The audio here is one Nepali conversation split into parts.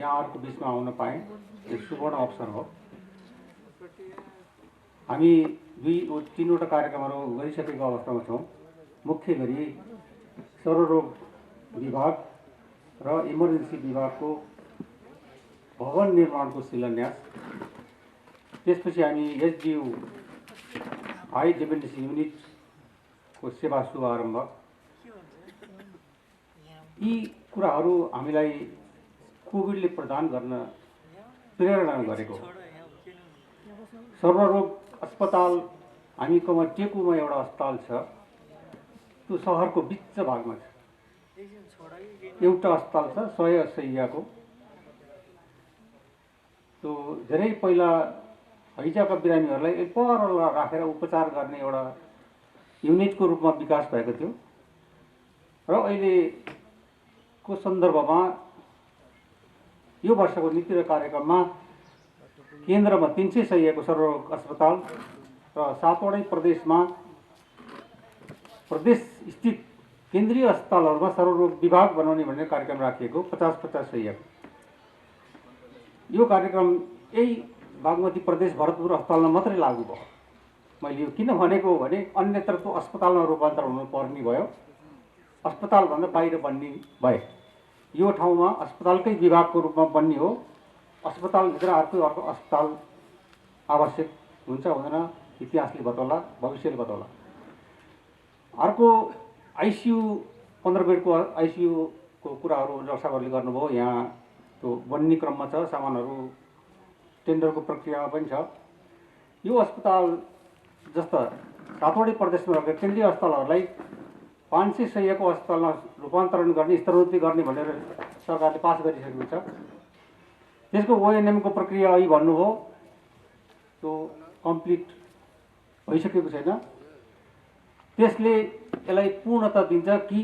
यहाँहरूको बिचमा आउन पाएँ एक सुवर्ण अवसर हो। हामी तीनवटा कार्यक्रमहरू गरिसकेको अवस्थामा छौँ। मुख्य गरी सर्वरोग विभाग र इमर्जेन्सी विभागको भवन निर्माणको शिलान्यास, त्यसपछि हामी एसडियू हाई डिपेन्डेन्सी युनिटको सेवा शुभारम्भ, यी कुराहरू हामीलाई कोभिडले प्रदान गर्न प्रेरणा गरेको। सर्वरोग अस्पताल हामीकोमा टेकुमा एउटा अस्पताल छ, त्यो सहरको बिच भागमा छ। एउटा अस्पताल छ 100 शैय्याको। त्यो धेरै पहिला हैजाका बिरामीहरूलाई पर राखेर उपचार गर्ने एउटा युनिटको रूपमा विकास भएको थियो र अहिलेको सन्दर्भमा यो वर्षको नीति र कार्यक्रममा केन्द्रमा 300 शैय्याको सर्वरोग अस्पताल र 7वटै प्रदेशमा प्रदेश स्थित केन्द्रीय अस्पतालहरूमा सर्वरोग विभाग बनाउने भन्ने कार्यक्रम राखिएको 50-50 शैय्याको। यो कार्यक्रम यही बागमती प्रदेश भरतपुर अस्पतालमा मात्रै लागू भयो। मैले यो किन भनेको भने अन्यत्र त्यो अस्पतालमा रूपान्तरण हुनुपर्ने भयो, अस्पतालभन्दा बाहिर बन्ने भए। यो ठाउँमा अस्पतालकै विभागको रूपमा बन्ने हो। अस्पतालभित्र अर्को अस्पताल आवश्यक हुन्छ हुँदैन, इतिहासले बताउला, भविष्यले बताउला। अर्को आइसियू 15 बेडको आइसियूको कुराहरू रक्षाहरूले गर्नुभयो। यहाँ त्यो बन्ने क्रममा छ, सामानहरू टेन्डरको प्रक्रियामा पनि छ। यो अस्पताल जस्ता 7वटै प्रदेशमा रहेका केन्द्रीय अस्पतालहरूलाई 500 शैय्याको अस्पतालमा रूपान्तरण गर्ने, स्तरोन्नति गर्ने भनेर सरकारले पास गरिसकेको छ। त्यसको ओएनएमको प्रक्रिया अघि भन्नुभयो, त्यो कम्प्लिट भइसकेको छैन। त्यसले यसलाई पूर्णता दिन्छ कि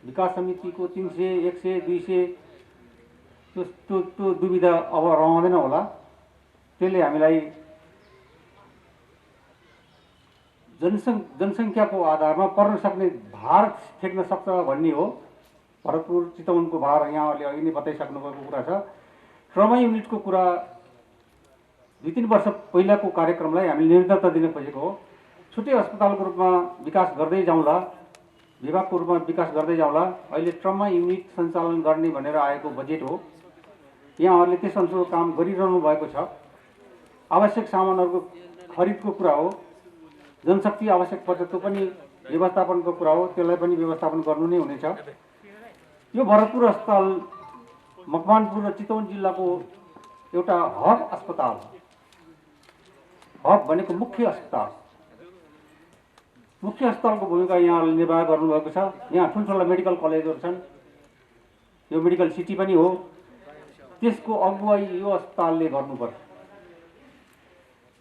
विकास समितिको 300, 100, 200 त्यो दुविधा अब रहँदैन होला। त्यसले हामीलाई जनसङ्ख्याको आधारमा पर्न सक्ने भार ठेक्न सक्छ भन्ने हो। भरतपुर चितवनको भार यहाँहरूले अघि नै बताइसक्नुभएको कुरा छ। ट्रमा युनिटको कुरा 2-3 वर्ष पहिलाको कार्यक्रमलाई हामीले निरन्तरता दिन खोजेको हो। छुट्टै अस्पतालको रूपमा विकास गर्दै जाउँला, विभागको रूपमा विकास गर्दै जाउँला। अहिले ट्रमा युनिट सञ्चालन गर्ने भनेर आएको बजेट हो। यहाँहरूले त्यस अनुसार काम गरिरहनु भएको छ। आवश्यक सामानहरूको खरिदको कुरा हो। जनशक्ति आवश्यक पर्छ, त्यो पनि व्यवस्थापनको कुरा हो। त्यसलाई पनि व्यवस्थापन गर्नु नै हुनेछ। यो भरतपुर अस्पताल मकवानपुर र चितवन जिल्लाको एउटा हब अस्पताल हो। हब भनेको मुख्य अस्पताल। मुख्य अस्पतालको भूमिका यहाँहरूले निर्वाह गर्नुभएको छ। यहाँ ठुल्ठुला मेडिकल कलेजहरू छन्। यो मेडिकल सिटी पनि हो। त्यसको अगुवाई यो अस्पतालले गर्नुपर्छ।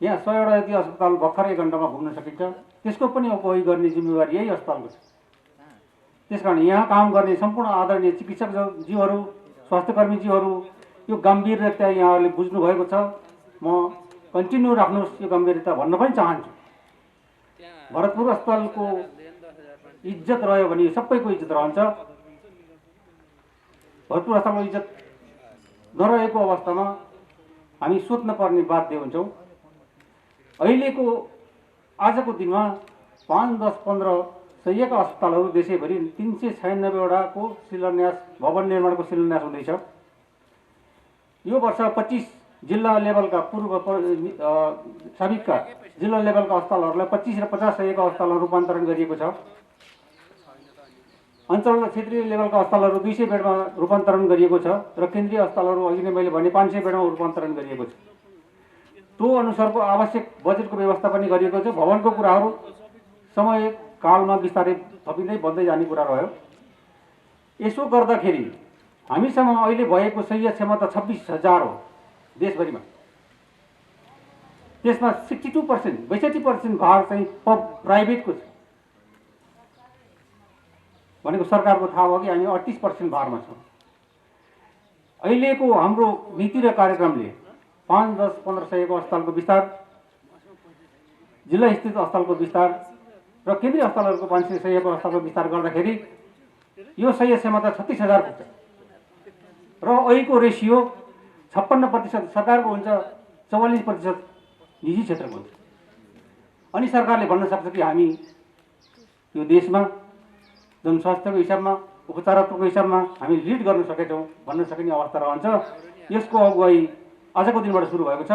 यहाँ 100वटा जति अस्पताल भर्खर 1 घन्टामा घुम्न सकिन्छ। त्यसको पनि अगुवाई गर्ने जिम्मेवारी यही अस्पतालको छ। त्यसकारण यहाँ काम गर्ने सम्पूर्ण आदरणीय चिकित्सकज्यूहरू, स्वास्थ्यकर्मीज्यूहरू, यो गम्भीरता यहाँहरूले बुझ्नु भएको छ। म कन्टिन्यू राख्नुहोस् यो गम्भीरता भन्न पनि चाहन्छु। भरतपुर अस्पतालको इज्जत रह्यो भने सबैको इज्जत रहन्छ। भरतपुर अस्पतालको इज्जत नरहेको अवस्थामा हामी सोध्न पर्ने बाध्य हुन्छौँ। अहिलेको आजको दिनमा 5, 10, 15 शैय्याका अस्पतालहरू देशैभरि 396वटाको शिलान्यास, भवन निर्माणको शिलान्यास हुँदैछ। यो वर्ष 25 जिल्ला लेभलका साबिकका जिल्ला लेभलका अस्पतालहरूलाई 25 र 50 शैय्याका अस्पतालमा रूपान्तरण गरिएको छ। अञ्चल र क्षेत्रीय लेभलका अस्पतालहरू 200 बेडमा रूपान्तरण गरिएको छ र केन्द्रीय अस्पतालहरू अघि नै मैले भने 500 बेडमा रूपान्तरण गरिएको छ। त्यो अनुसारको आवश्यक बजेटको व्यवस्था पनि गरिएको छ। भवनको कुराहरू समय कालमा बिस्तारै थपिँदै बढ्दै जाने कुरा रह्यो। यसो गर्दाखेरि हामीसँग अहिले भएको शैय्या क्षमता 26,000 हो देशभरिमा। त्यसमा 62% भार चाहिँ प्राइभेटको छ। भनेको सरकारको थाहा भयो कि हामी 38% भारमा छौँ। अहिलेको हाम्रो नीति र कार्यक्रमले 5, 10, 15 शैय्याको अस्पतालको विस्तार, जिल्ला स्थित अस्पतालको विस्तार र केन्द्रीय अस्पतालहरूको 500 शैय्याको अस्पतालको विस्तार गर्दाखेरि यो शैय्या क्षमता 36,000 पुग्छ। र अहिलेको रेसियो 56% सरकारको हुन्छ, 44% निजी क्षेत्रको हुन्छ। अनि सरकारले भन्न सक्छ कि हामी यो देशमा जनस्वास्थ्यको हिसाबमा, उपचारत्वको हिसाबमा हामी लिड गर्न सकेछौँ भन्न सकिने अवस्था रहन्छ। यसको अगुवाई आजको दिनबाट सुरु भएको छ।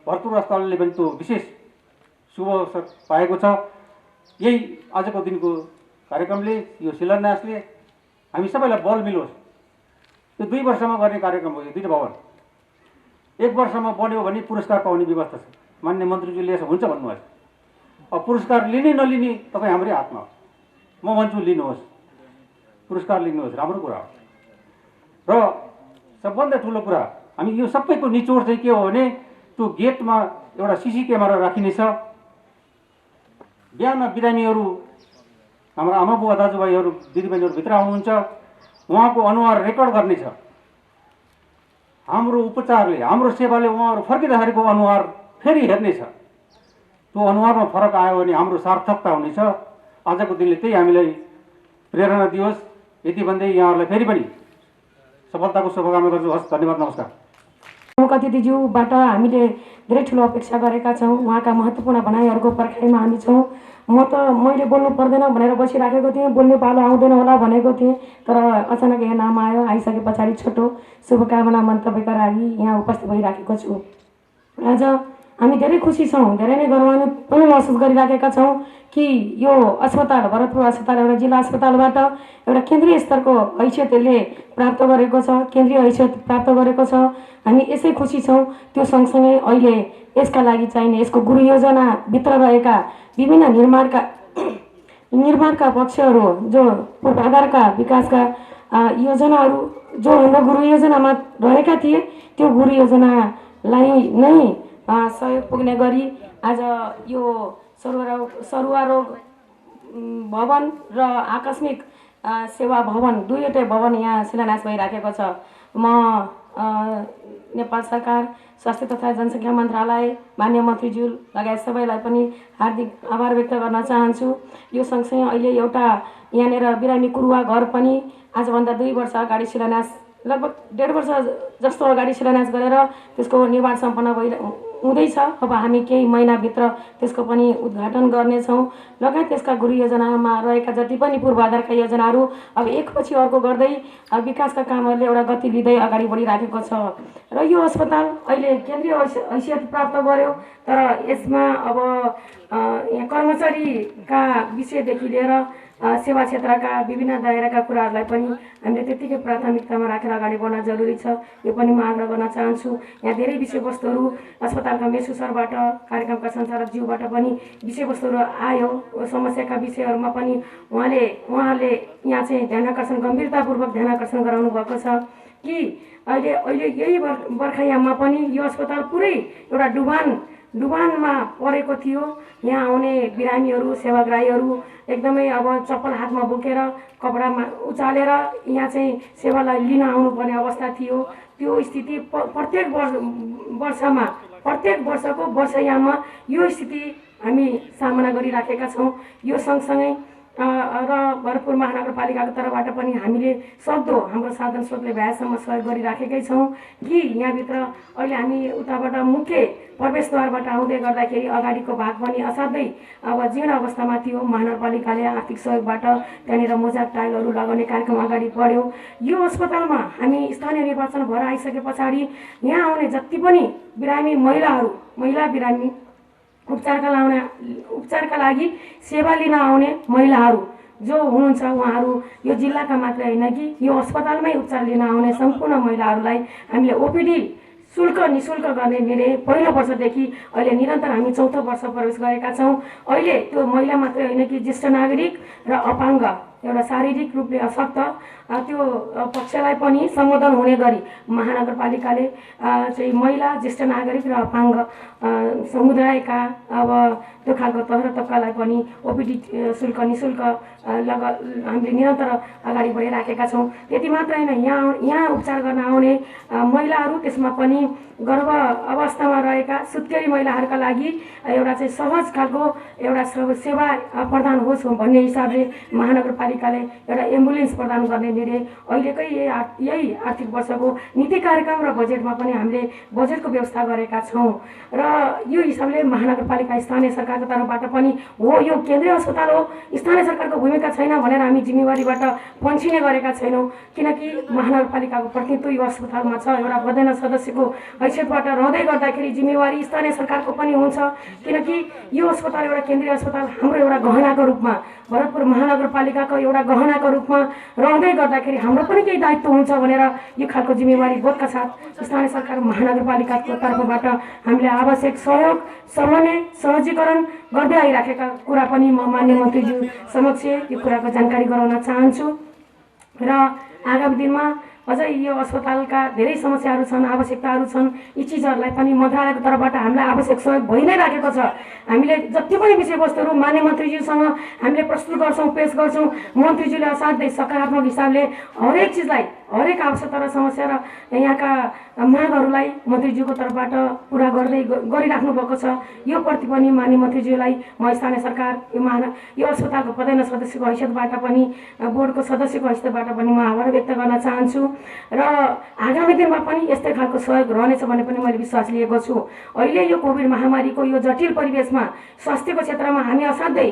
भरतपुर अस्पतालले पनि त्यो विशेष शुभ अवसर पाएको छ। यही आजको दिनको कार्यक्रमले, यो शिलान्यासले हामी सबैलाई बल मिलोस्। यो 2 वर्षमा गर्ने कार्यक्रम हो। यो दुईटा भवन 1 वर्षमा बन्यो भने पुरस्कार पाउने व्यवस्था छ। मान्य मन्त्रीज्यूले यसो हुन्छ भन्नुभयो। अब पुरस्कार लिने नलिने तपाईँ हाम्रै हातमा हो। म भन्छु लिनुहोस्, पुरस्कार लिनुहोस्, राम्रो कुरा हो। र सबभन्दा ठुलो कुरा, हामी यो सबैको निचोड चाहिँ के हो भने त्यो गेटमा एउटा सीसी क्यामेरा राखिनेछ। बिहान बिरामीहरू, हाम्रो आमा बुवा दाजुभाइहरू दिदीबहिनीहरू भित्र आउनुहुन्छ, उहाँको अनुहार रेकर्ड गर्नेछ। हाम्रो उपचारले, हाम्रो सेवाले उहाँहरू फर्किँदाखेरिको अनुहार फेरि हेर्नेछ। त्यो अनुहारमा फरक आयो भने हाम्रो सार्थकता हुनेछ। आजको दिनले त्यही हामीलाई प्रेरणा दियोस्। यति भन्दै यहाँहरूलाई फेरि पनि सफलताको शुभकामना गर्छु। हस्, धन्यवाद, नमस्कार। प्रमुख अतिथिज्यूबाट हामीले धेरै ठुलो अपेक्षा गरेका छौँ। उहाँका महत्त्वपूर्ण भनाइहरूको पर्खाइमा हामी छौँ। मैले बोल्नु पर्दैन भनेर बसिराखेको थिएँ, बोल्ने पालो आउँदैन होला भनेको थिएँ, तर अचानक यहाँ नाम आयो। आइसके पछाडि छोटो शुभकामना मन्तव्यका लागि यहाँ उपस्थित भइराखेको छु। आज हामी धेरै खुसी छौँ, धेरै नै गौरवान्वित पनि महसुस गरिराखेका छौँ कि यो अस्पताल, भरतपुर अस्पताल एउटा जिल्ला अस्पतालबाट एउटा केन्द्रीय स्तरको हैसियतले प्राप्त गरेको छ, केन्द्रीय हैसियत प्राप्त गरेको छ। हामी यसै खुसी छौँ। त्यो सँगसँगै अहिले यसका लागि चाहिने, यसको गुरु योजनाभित्र रहेका विभिन्न निर्माणका पक्षहरू, जो पूर्वाधारका विकासका योजनाहरू जो हाम्रो गुरु योजनामा रहेका थिए, त्यो गुरु योजनालाई नै सहयोग पुग्ने गरी आज यो सरुवा रोग भवन र आकस्मिक सेवा भवन, दुईवटै भवन यहाँ शिलान्यास भइराखेको छ। म नेपाल सरकार, स्वास्थ्य तथा जनसङ्ख्या मन्त्रालय, मान्य मन्त्रीज्यू लगायत सबैलाई पनि हार्दिक आभार व्यक्त गर्न चाहन्छु। यो सँगसँगै अहिले एउटा यहाँनिर बिरामी कुरुवा घर पनि आजभन्दा 2 वर्ष अगाडि शिलान्यास, लगभग 1.5 वर्ष जस्तो अगाडि शिलान्यास गरेर त्यसको निर्माण सम्पन्न हुँदैछ। अब हामी केही महिनाभित्र त्यसको पनि उद्घाटन गर्नेछौँ। लगायत त्यसका गुरु योजनामा रहेका जति पनि पूर्वाधारका योजनाहरू अब एकपछि अर्को गर्दै विकासका कामहरूले एउटा गति लिँदै अगाडि बढिराखेको छ। र यो अस्पताल अहिले केन्द्रीय हैसियत प्राप्त गर्यो, तर यसमा अब यहाँ कर्मचारीका विषयदेखि लिएर सेवा क्षेत्रका विभिन्न दायराका कुराहरूलाई पनि हामीले त्यत्तिकै प्राथमिकतामा राखेर अगाडि बढ्न जरुरी छ। यो पनि म आग्रह गर्न चाहन्छु। यहाँ धेरै विषयवस्तुहरू अस्पतालका मेसु सरबाट, कार्यक्रमका सञ्चालकज्यूबाट पनि विषयवस्तुहरू आयो। समस्याका विषयहरूमा पनि उहाँले यहाँ चाहिँ ध्यानाकर्षण, गम्भीरतापूर्वक ध्यानाकर्षण गराउनु भएको छ कि अहिले यही बर्खायाममा पनि यो अस्पताल पुरै एउटा डुबानमा परेको थियो। यहाँ आउने बिरामीहरू, सेवाग्राहीहरू एकदमै अब चप्पल हातमा बोकेर, कपडामा उचालेर यहाँ चाहिँ सेवालाई लिन आउनुपर्ने अवस्था थियो। त्यो स्थिति प्रत्येक वर्षको वर्षयाममा यो स्थिति हामी सामना गरिराखेका छौँ। यो सँगसँगै र भरतपुर महानगरपालिकाको तर्फबाट पनि हामीले सक्दो हाम्रो साधन स्रोतले भ्याएसम्म सहयोग गरिराखेकै छौँ कि यहाँभित्र अहिले हामी उताबाट मुख्य प्रवेशद्वारबाट आउँदै गर्दाखेरि अगाडिको भाग पनि असाध्यै अब जीर्ण अवस्थामा थियो। महानगरपालिकाले आर्थिक सहयोगबाट त्यहाँनिर मोजाक टाइलहरू लगाउने कार्यक्रम अगाडि बढ्यो। यो अस्पतालमा हामी स्थानीय निर्वाचन भएर आइसके पछाडि यहाँ आउने जति पनि बिरामी महिला बिरामी, उपचारका लागि सेवा लिन आउने महिलाहरू जो हुनुहुन्छ, उहाँहरू यो जिल्लाका मात्रै होइन कि यो अस्पतालमै उपचार लिन आउने सम्पूर्ण महिलाहरूलाई हामीले ओपिडी शुल्क निःशुल्क गर्ने निर्णय पहिलो वर्षदेखि अहिले निरन्तर हामी चौथो वर्ष प्रवेश गरेका छौँ। अहिले त्यो महिला मात्रै होइन कि ज्येष्ठ नागरिक र अपाङ्ग, एउटा शारीरिक रूपले अशक्त त्यो पक्षलाई पनि सम्बोधन हुने गरी महानगरपालिकाले चाहिँ महिला, ज्येष्ठ नागरिक र अपाङ्ग समुदायका अब त्यो खालको तहर तब्कालाई पनि ओपिडी शुल्क निःशुल्क हामीले निरन्तर अगाडि बढिराखेका छौँ। त्यति मात्रै होइन, यहाँ उपचार गर्न आउने महिलाहरू, त्यसमा पनि गर्भ अवस्थामा रहेका सुत्केरी महिलाहरूका लागि एउटा चाहिँ सहज खालको एउटा सेवा प्रदान होस् भन्ने हिसाबले महानगरपालिका महानगरपालिकाले एउटा एम्बुलेन्स प्रदान गर्ने निर्णय अहिलेकै यही आर्थिक वर्षको नीति कार्यक्रम र बजेटमा पनि हामीले बजेटको व्यवस्था गरेका छौँ र यो हिसाबले महानगरपालिका स्थानीय सरकारको तर्फबाट पनि हो यो केन्द्रीय अस्पताल हो, स्थानीय सरकारको भूमिका छैन भनेर हामी जिम्मेवारीबाट पन्छिने गरेका छैनौँ। किनकि महानगरपालिकाको प्रतिनिधित्व यो अस्पतालमा छ, एउटा बदेन सदस्यको हैसियतबाट रहँदै गर्दाखेरि जिम्मेवारी स्थानीय सरकारको पनि हुन्छ। किनकि यो अस्पताल एउटा केन्द्रीय अस्पताल हाम्रो एउटा गहनाको रूपमा, भरतपुर महानगरपालिकाको एउटा गहनाको रूपमा रहँदै गर्दाखेरि हाम्रो पनि केही दायित्व हुन्छ भनेर यो खालको जिम्मेवारी बोधका साथ स्थानीय सरकार महानगरपालिकाको तर्फबाट हामीले आवश्यक सहयोग, समन्वय, सहजीकरण गर्दै आइराखेका कुरा पनि म माननीय मन्त्रीज्यू समक्ष यो कुराको जानकारी गराउन चाहन्छु र आगामी दिनमा अझै यो अस्पतालका धेरै समस्याहरू छन्, आवश्यकताहरू छन्। यी चिजहरूलाई पनि मन्त्रालयको तर्फबाट हामीलाई आवश्यक सहयोग भइ नै राखेको छ। हामीले जति पनि विषयवस्तुहरू माननीय मन्त्रीज्यूसँग हामीले प्रस्तुत गर्छौँ, पेश गर्छौँ। मन्त्रीज्यूले असाध्यै सकारात्मक हिसाबले हरेक चिजलाई, हरेक आवश्यकता र समस्या र यहाँका मागहरूलाई मन्त्रीज्यूको तर्फबाट पुरा गरिराख्नु भएको छ। यो प्रति पनि माननीय मन्त्रीज्यूलाई म स्थानीय सरकार यो अस्पतालको पदेन सदस्यको हैसियतबाट पनि, बोर्डको सदस्यको हैसियतबाट पनि म आभार व्यक्त गर्न चाहन्छु र आगामी दिनमा पनि यस्तै खालको सहयोग रहनेछ भन्ने पनि मैले विश्वास लिएको छु। अहिले यो कोभिड महामारीको यो जटिल परिवेशमा स्वास्थ्यको क्षेत्रमा हामी असाध्यै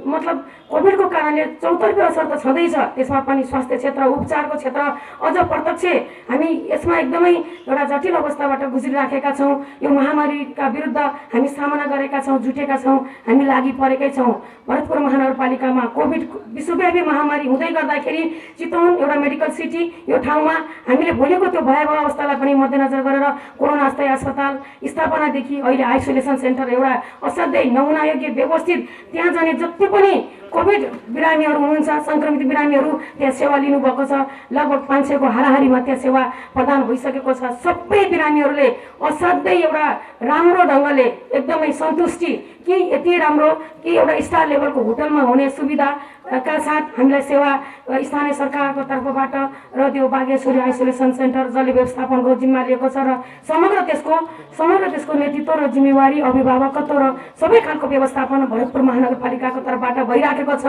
मतलब कोभिडको कारणले चौतर्फी असर त छँदैछ, त्यसमा पनि स्वास्थ्य क्षेत्र, उपचारको क्षेत्र अझ प्रत्यक्ष हामी यसमा एकदमै एउटा जटिल अवस्थाबाट गुज्रिराखेका छौँ। यो महामारीका विरुद्ध हामी सामना गरेका छौँ, जुटेका छौँ, हामी लागि परेकै छौँ। भरतपुर महानगरपालिकामा कोभिड विश्वव्यापी महामारी हुँदै गर्दाखेरि चितवन एउटा मेडिकल सिटी, यो ठाउँमा हामीले भोलिको त्यो भयावह अवस्थालाई पनि मध्यनजर गरेर कोरोना अस्थायी अस्पताल स्थापनादेखि अहिले आइसोलेसन सेन्टर एउटा असाध्यै नमुनायोग्य व्यवस्थित, त्यहाँ जाने जति पनि कोभिड बिरामीहरू हुनुहुन्छ, सङ्क्रमित बिरामीहरू त्यहाँ सेवा लिनुभएको छ। लगभग 500को हाराहारीमा त्यहाँ सेवा प्रदान भइसकेको छ। सबै बिरामीहरूले असाध्यै एउटा राम्रो ढङ्गले एकदमै सन्तुष्टि कि यति राम्रो कि एउटा स्टार लेभलको होटलमा हुने सुविधाका साथ हामीलाई सेवा स्थानीय सरकारको तर्फबाट र त्यो बागेश्वरी आइसोलेसन सेन्टर जसले व्यवस्थापनको जिम्मा लिएको छ र समग्र त्यसको नेतृत्व र जिम्मेवारी, अभिभावकत्व र सबै खालको व्यवस्थापन भरतपुर महानगरपालिकाको तर्फबाट भइराखेको छ।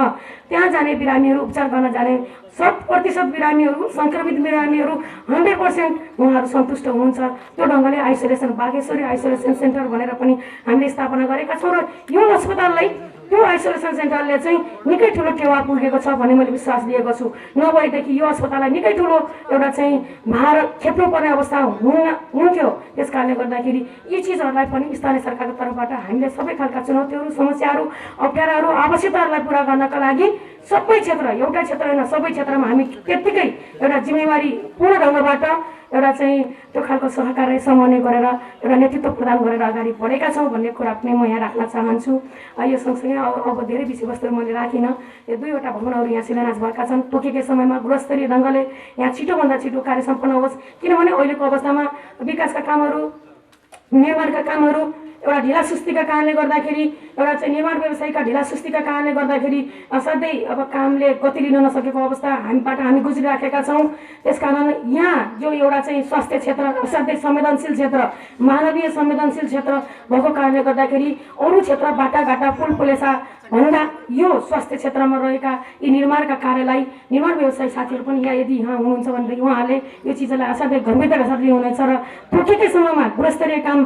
त्यहाँ जाने बिरामीहरू, उपचार गर्न जाने 100% बिरामीहरू, सङ्क्रमित बिरामीहरू 100% उहाँहरू सन्तुष्ट हुनुहुन्छ। त्यो ढङ्गले बागेश्वरी आइसोलेसन सेन्टर भनेर पनि हामीले स्थापना गरेका छौँ र यो अस्पताललाई, त्यो आइसोलेसन सेन्टरले चाहिँ निकै ठुलो टेवा पुगेको छ भन्ने मैले विश्वास लिएको छु। नभएदेखि यो अस्पताललाई निकै ठुलो एउटा चाहिँ भार खेप्नुपर्ने अवस्था हुन्थ्यो। त्यस कारणले गर्दाखेरि यी चिजहरूलाई पनि स्थानीय सरकारको तर्फबाट हामीले सबै खालका चुनौतीहरू, समस्याहरू, अप्ठ्याराहरू, आवश्यकताहरूलाई पुरा गर्नका लागि सबै क्षेत्र, एउटा क्षेत्र होइन सबै क्षेत्रमा हामी त्यत्तिकै एउटा जिम्मेवारी पूर्ण ढङ्गबाट एउटा चाहिँ त्यो खालको सहकार्य समन्वय गरेर एउटा नेतृत्व प्रदान गरेर अगाडि बढेका छौँ भन्ने कुरा पनि म यहाँ राख्न चाहन्छु। यो सँगसँगै अब धेरै विषयवस्तुहरू मैले राखिनँ। यो 2वटा भवनहरू यहाँ शिलान्यास भएका छन्। तोकेकै समयमा गुणस्तरीय ढङ्गले यहाँ छिटोभन्दा छिटो कार्य सम्पन्न होस्। किनभने अहिलेको अवस्थामा विकासका कामहरू, निर्माणका कामहरू एउटा ढिलासुस्तीका कारणले गर्दाखेरि, एउटा चाहिँ निर्माण व्यवसायीका ढिलासुस्तीका कारणले गर्दाखेरि असाध्यै अब कामले गति लिन नसकेको अवस्था हामी गुज्रिराखेका छौँ। त्यसकारण यहाँ जो एउटा चाहिँ स्वास्थ्य क्षेत्र असाध्यै संवेदनशील क्षेत्र, मानवीय संवेदनशील क्षेत्र भएको कारणले गर्दाखेरि अरू क्षेत्र बाटाघाटा, पुलपुलेसा भन्दा यो स्वास्थ्य क्षेत्रमा रहेका यी निर्माणका कार्यलाई निर्माण व्यवसायी साथीहरू पनि यदि यहाँ हुनुहुन्छ भनेदेखि उहाँहरूले यो चिजलाई असाध्यै गम्भीरताका साथ लिनुहुनेछ र तोकेकै समयमा गुणस्तरीय काम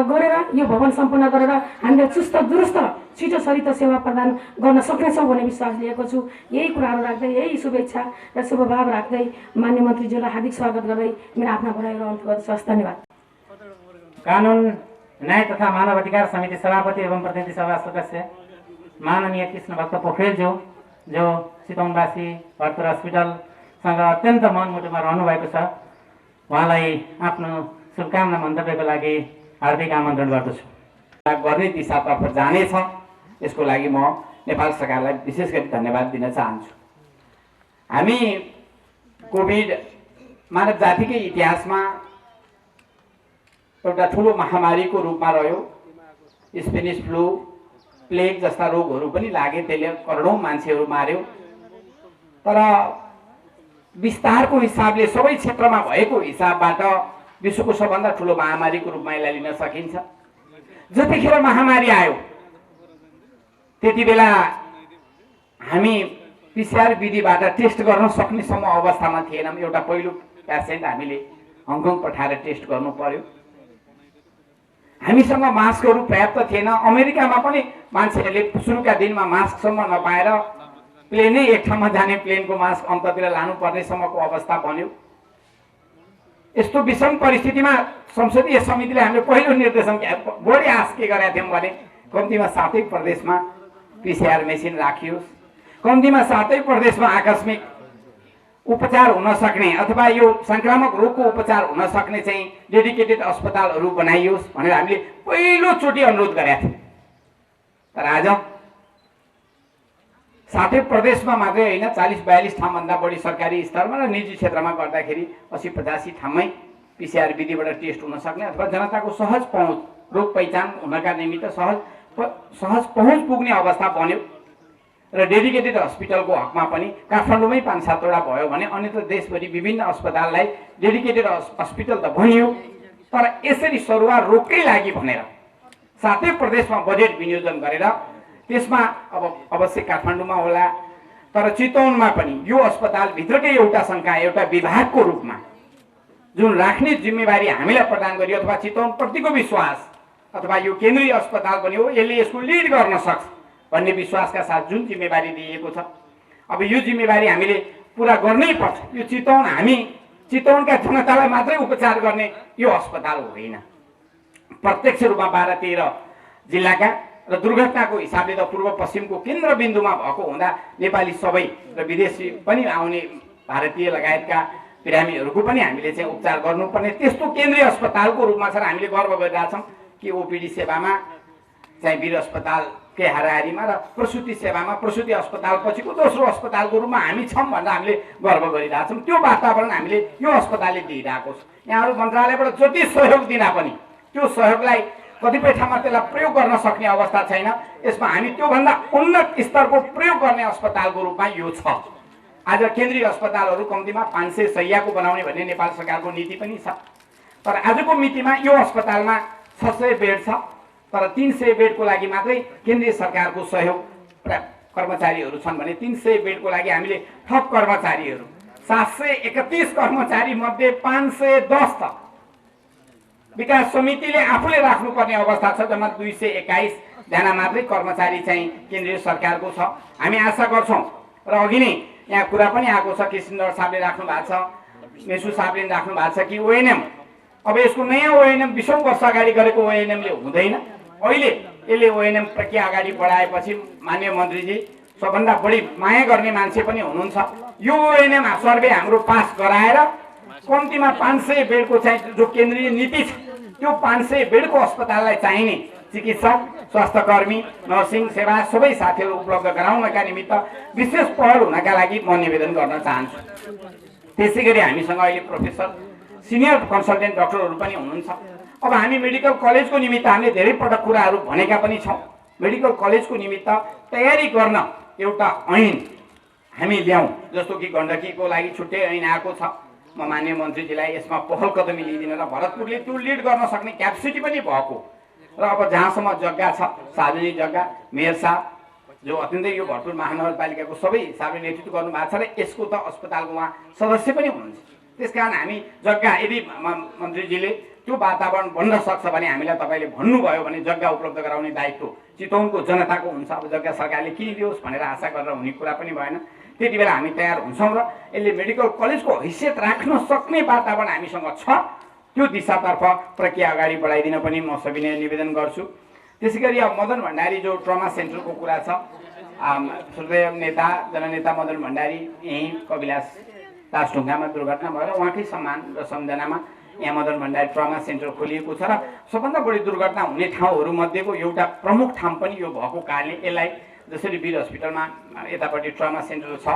गरेर यो भवन सम्पन्न गरेर हामीले चुस्त दुरुस्त छिटो सरितो सेवा प्रदान गर्न सक्नेछौँ भन्ने विश्वास लिएको छु। यही कुराहरू राख्दै, यही शुभेच्छा र शुभभाव राख्दै माननीय मन्त्रीज्यूलाई हार्दिक स्वागत गर्दै मेरो आफ्ना भनाइहरू अन्त गर्छु। धन्यवाद। कानुन, न्याय तथा मानव अधिकार समिति सभापति एवं प्रतिनिधि सभा सदस्य माननीय कृष्ण भक्त पोखरेलज्यू जो चितवनवासी भरतपुर हस्पिटलसँग अत्यन्त मनमुटुमा रहनु भएको छ, उहाँलाई आफ्नो शुभकामना मन्तव्यको लागि हार्दिक आमन्त्रण गर्दछु। गर्ने दिशातर्फ जानेछ, यसको लागि म नेपाल सरकारलाई विशेष गरी धन्यवाद दिन चाहन्छु। हामी कोभिड मानव जातिकै इतिहासमा एउटा ठुलो महामारीको रूपमा रह्यो। स्पेनिस फ्लू, प्लेग जस्ता रोगहरू पनि लागे, त्यसले करोडौँ मान्छेहरू मार्यो। तर विस्तारको हिसाबले सबै क्षेत्रमा भएको हिसाबबाट विश्वको सबभन्दा ठुलो महामारीको रूपमा यसलाई लिन सकिन्छ। जतिखेर महामारी आयो त्यति बेला हामी पिसिआर विधिबाट टेस्ट गर्न सक्नेसम्म अवस्थामा थिएनौँ। एउटा पहिलो पेसेन्ट हामीले हङकङ पठाएर टेस्ट गर्नु पर्यो। हामीसँग मास्कहरू पर्याप्त थिएन। अमेरिकामा पनि मान्छेहरूले सुरुका दिनमा मास्कसम्म नपाएर प्लेनै एक ठाउँमा जाने प्लेनको मास्क अन्ततिर लानुपर्नेसम्मको अवस्था बन्यो। यस्तो विषम परिस्थितिमा संसदीय समितिले हामीले पहिलो निर्देशन बढी आश के गरेका थियौँ भने कम्तीमा 7 प्रदेशमा पिसिआर मेसिन राखियोस्, कम्तीमा 7 प्रदेशमा आकस्मिक उपचार हुन सक्ने अथवा यो संक्रामक रोगको उपचार हुन सक्ने चाहिँ डेडिकेटेड अस्पतालहरू बनाइयोस् भनेर हामीले पहिलोचोटि अनुरोध गरेका थियौँ। तर आज 7 प्रदेशमा मात्रै होइन 40-42 ठाउँभन्दा बढी सरकारी स्तरमा र निजी क्षेत्रमा गर्दाखेरि 80-85 ठाउँमै पिसिआर विधिबाट टेस्ट हुन सक्ने अथवा जनताको सहज पहुँच, रोग पहिचान हुनका निमित्त सहज पहुँच पुग्ने अवस्था बन्यो। र डेडिकेटेड हस्पिटलको हकमा पनि काठमाडौँमै 5-7 वटा भयो भने अन्यत्र देशभरि विभिन्न अस्पताललाई डेडिकेटेड हस्पिटल त बनियो। तर यसरी सरुवा रोगकै लागि भनेर 7 प्रदेशमा बजेट विनियोजन गरेर त्यसमा अब अवश्य काठमाडौँमा होला तर चितवनमा पनि यो अस्पतालभित्रकै एउटा संकाय, एउटा विभागको रूपमा जुन राख्ने जिम्मेवारी हामीलाई प्रदान गरियो अथवा चितवनप्रतिको विश्वास अथवा यो केन्द्रीय अस्पताल पनि हो, यसले यसको लिड गर्न सक्छ भन्ने विश्वासका साथ जुन जिम्मेवारी दिएको छ, अब यो जिम्मेवारी हामीले पुरा गर्नै पर्छ। यो चितवन हामी चितवनका जनतालाई मात्रै उपचार गर्ने यो अस्पताल होइन, प्रत्यक्ष रूपमा 12-13 जिल्लाका र दुर्घटनाको हिसाबले त पूर्व पश्चिमको केन्द्रबिन्दुमा भएको हुँदा नेपाली सबै र विदेशी पनि आउने भारतीय लगायतका बिरामीहरूको पनि हामीले चाहिँ उपचार गर्नुपर्ने त्यस्तो केन्द्रीय अस्पतालको रूपमा छ र हामीले गर्व गरिरहेछौँ कि ओपिडी सेवामा चाहिँ वीर अस्पतालकै हाराहारीमा र प्रसुति सेवामा प्रसुति अस्पतालपछिको दोस्रो अस्पतालको रूपमा हामी छौँ भनेर हामीले गर्व गरिरहेछौँ। त्यो वातावरण हामीले यो अस्पतालले दिइरहेको छ। यहाँहरू मन्त्रालयबाट जति सहयोग दिँदा पनि त्यो सहयोगलाई कतिपय ठाउँमा त्यसलाई प्रयोग गर्न सक्ने अवस्था छैन। यसमा हामी त्योभन्दा उन्नत स्तरको प्रयोग गर्ने अस्पतालको रूपमा यो छ। आज केन्द्रीय अस्पतालहरू कम्तीमा 500 शय्याको बनाउने भन्ने नेपाल सरकारको नीति पनि छ। तर आजको मितिमा यो अस्पतालमा 600 बेड छ तर 300 बेडको लागि मात्रै केन्द्रीय सरकारको सहयोग कर्मचारीहरू छन् भने 300 बेडको लागि हामीले थप कर्मचारीहरू 731 कर्मचारी मध्ये 510 त विकास समितिले आफूले राख्नुपर्ने अवस्था छ। जम्मा 221 जना मात्रै कर्मचारी चाहिँ केन्द्रीय सरकारको छ। हामी आशा गर्छौँ र अघि नै यहाँ कुरा पनि आएको छ किशनर साहबले राख्नु भएको छ, मेसु साहबले राख्नु भएको छ कि ओएनएम अब यसको नयाँ ओएनएम 20 वर्ष अगाडि गरेको ओएनएमले हुँदैन। अहिले यसले ओएनएम प्रक्रिया अगाडि बढाएपछि माननीय मन्त्रीजी सबभन्दा बढी माया गर्ने मान्छे पनि हुनुहुन्छ। यो ओएनएम सर्वे हाम्रो पास गराएर कम्तीमा 500 बेडको चाहिँ जो केन्द्रीय नीति छ त्यो 500 बेडको अस्पताललाई चाहिने चिकित्सक, स्वास्थ्यकर्मी, नर्सिङ सेवा सबै साथीहरू उपलब्ध गराउनका निमित्त विशेष पहल हुनका लागि म निवेदन गर्न चाहन्छु। त्यसै गरी हामीसँग अहिले प्रोफेसर सिनियर कन्सल्टेन्ट डाक्टरहरू पनि हुनुहुन्छ। अब हामी मेडिकल कलेजको निमित्त हामीले धेरै पटक कुराहरू भनेका पनि छौँ। मेडिकल कलेजको निमित्त तयारी गर्न एउटा ऐन हामी ल्याउँ, जस्तो कि गण्डकीको लागि छुट्टै ऐन आएको छ। म माननीय मन्त्रीजीलाई यसमा पहल कदमी लिइदिन र भरतपुरले त्यो लिड गर्न सक्ने क्यापेसिटी पनि भएको र अब जहाँसम्म जग्गा छ सार्वजनिक जग्गा मेयर साहब जो अत्यन्तै यो भरतपुर महानगरपालिकाको सबै हिसाबले नेतृत्व गर्नु भएको छ र यसको त अस्पतालको उहाँ सदस्य पनि हुनुहुन्छ। त्यसकारण हामी जग्गा यदि मन्त्रीजीले त्यो वातावरण बन्न सक्छ भने हामीलाई तपाईँले भन्नुभयो भने जग्गा उपलब्ध गराउने दायित्व चितवनको जनताको हुन्छ। अब जग्गा सरकारले किनिदियोस् भनेर आशा गरेर हुने कुरा पनि भएन। त्यति बेला हामी तयार हुन्छौँ र यसले मेडिकल कलेजको हैसियत राख्न सक्ने वातावरण हामीसँग छ। त्यो दिशातर्फ प्रक्रिया अगाडि बढाइदिन पनि म सविनय निवेदन गर्छु। त्यसै गरी अब मदन भण्डारी जो ट्रमा सेन्टरको कुरा छ, श्रोतेय नेता जननेता मदन भण्डारी यहीँ कविलास दासढुङ्गामा दुर्घटना भएर उहाँकै सम्मान र सम्झनामा यहाँ मदन भण्डारी ट्रमा सेन्टर खोलिएको छ र सबभन्दा बढी दुर्घटना हुने ठाउँहरू मध्येको एउटा प्रमुख ठाउँ पनि यो भएको कारणले यसलाई जसरी वीर हस्पिटलमा यतापट्टि ट्रमा सेन्टर छ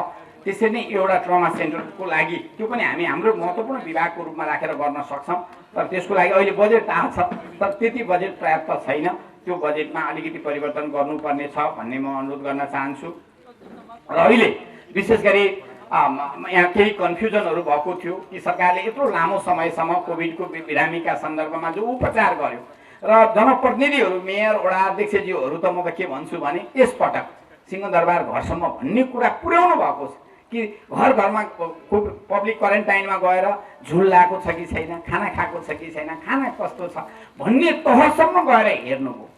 त्यसरी नै एउटा ट्रमा सेन्टरको लागि त्यो पनि हामी हाम्रो महत्त्वपूर्ण विभागको रूपमा राखेर गर्न सक्छौँ। तर त्यसको लागि अहिले बजेट आएको छ तर त्यति बजेट पर्याप्त छैन। त्यो बजेटमा अलिकति परिवर्तन गर्नुपर्ने छ भन्ने म अनुरोध गर्न चाहन्छु। र अहिले विशेष गरी यहाँ केही कन्फ्युजनहरू भएको थियो कि सरकारले यत्रो लामो समयसम्म कोभिडको बिरामीका सन्दर्भमा जो उपचार गर्यो र जनप्रतिनिधिहरू मेयर वडा अध्यक्षज्यूहरू त म त के भन्छु भने यसपटक सिंहदरबार घरसम्म भन्ने कुरा पुर्याउनु भएको छ कि घर घरमा पब्लिक क्वारेन्टाइनमा गएर झुल लगाएको छ कि छैन, खाना खाएको छ कि छैन, खाना कस्तो छ भन्ने तहसम्म गएर हेर्नुभयो।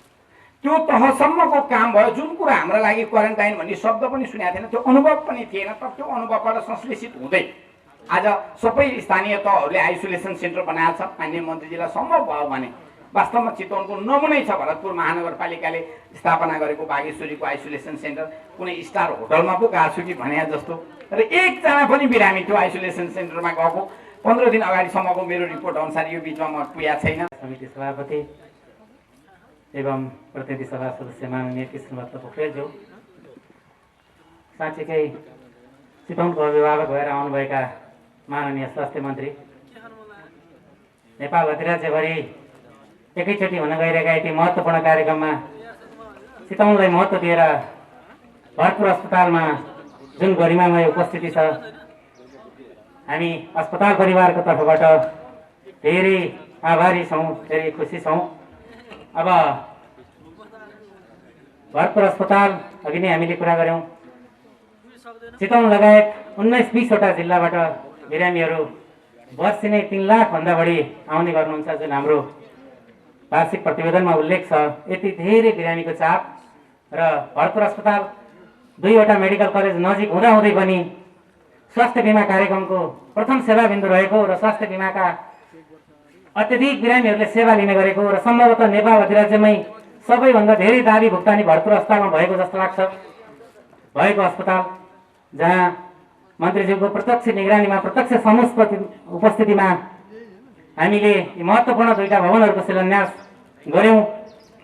त्यो तहसम्मको काम भयो। जुन कुरा हाम्रो लागि क्वारेन्टाइन भन्ने शब्द पनि सुनेको थिएन, त्यो अनुभव पनि थिएन, तर त्यो अनुभवबाट संश्लेषित हुँदै आज सबै स्थानीय तहहरूले आइसोलेसन सेन्टर बनाएको छ। माननीय मन्त्रीजीलाई सम्भव भयो भने वास्तवमा चितवनको नमुनै छ भरतपुर महानगरपालिकाले स्थापना गरेको बागेश्वरीको आइसोलेसन सेन्टर। कुनै स्टार होटलमा पो गएको छु कि भने जस्तो, र एकजना पनि बिरामी त्यो आइसोलेसन सेन्टरमा गएको 15 दिन अगाडिसम्मको मेरो रिपोर्ट अनुसार यो बिचमा म पुगेको छैन। समिति सभापति एवं प्रतिनिधि सभा सदस्य माननीय कृष्णभक्त पोखरेलज्यू, साँच्चीकै चितवनको अभिभावक भएर आउनुभएका माननीय स्वास्थ्य मन्त्री, नेपाल अधिराज्यभरि एकैचोटि हुन गइरहेका यति महत्त्वपूर्ण कार्यक्रममा चितवनलाई महत्त्व दिएर भरतपुर अस्पतालमा जुन गरिमामय उपस्थिति छ, हामी अस्पताल परिवारको तर्फबाट धेरै आभारी छौँ, धेरै खुसी छौँ। अब भरतपुर अस्पताल अघि नै हामीले कुरा गऱ्यौँ, चितवन लगायत 19-20 वटा जिल्लाबाट बिरामीहरू वर्षै नै 3 लाखभन्दा बढी आउने गर्नुहुन्छ, जुन हाम्रो वार्षिक प्रतिवेदनमा उल्लेख छ। यति धेरै बिरामीको चाप र भरतपुर अस्पताल 2वटा मेडिकल कलेज नजिक हुँदाहुँदै पनि स्वास्थ्य बिमा कार्यक्रमको प्रथम सेवा बिन्दु रहेको र स्वास्थ्य बिमाका अत्यधिक बिरामीहरूले सेवा लिने गरेको र सम्भवतः नेपाल अधिराज्यमै सबैभन्दा धेरै दाबी भुक्तानी भरतपुर अस्पतालमा भएको जस्तो लाग्छ। भएको अस्पताल जहाँ मन्त्रीज्यूको प्रत्यक्ष निगरानीमा, प्रत्यक्ष उपस्थितिमा हामीले यी महत्त्वपूर्ण 2टा भवनहरूको शिलान्यास गऱ्यौँ।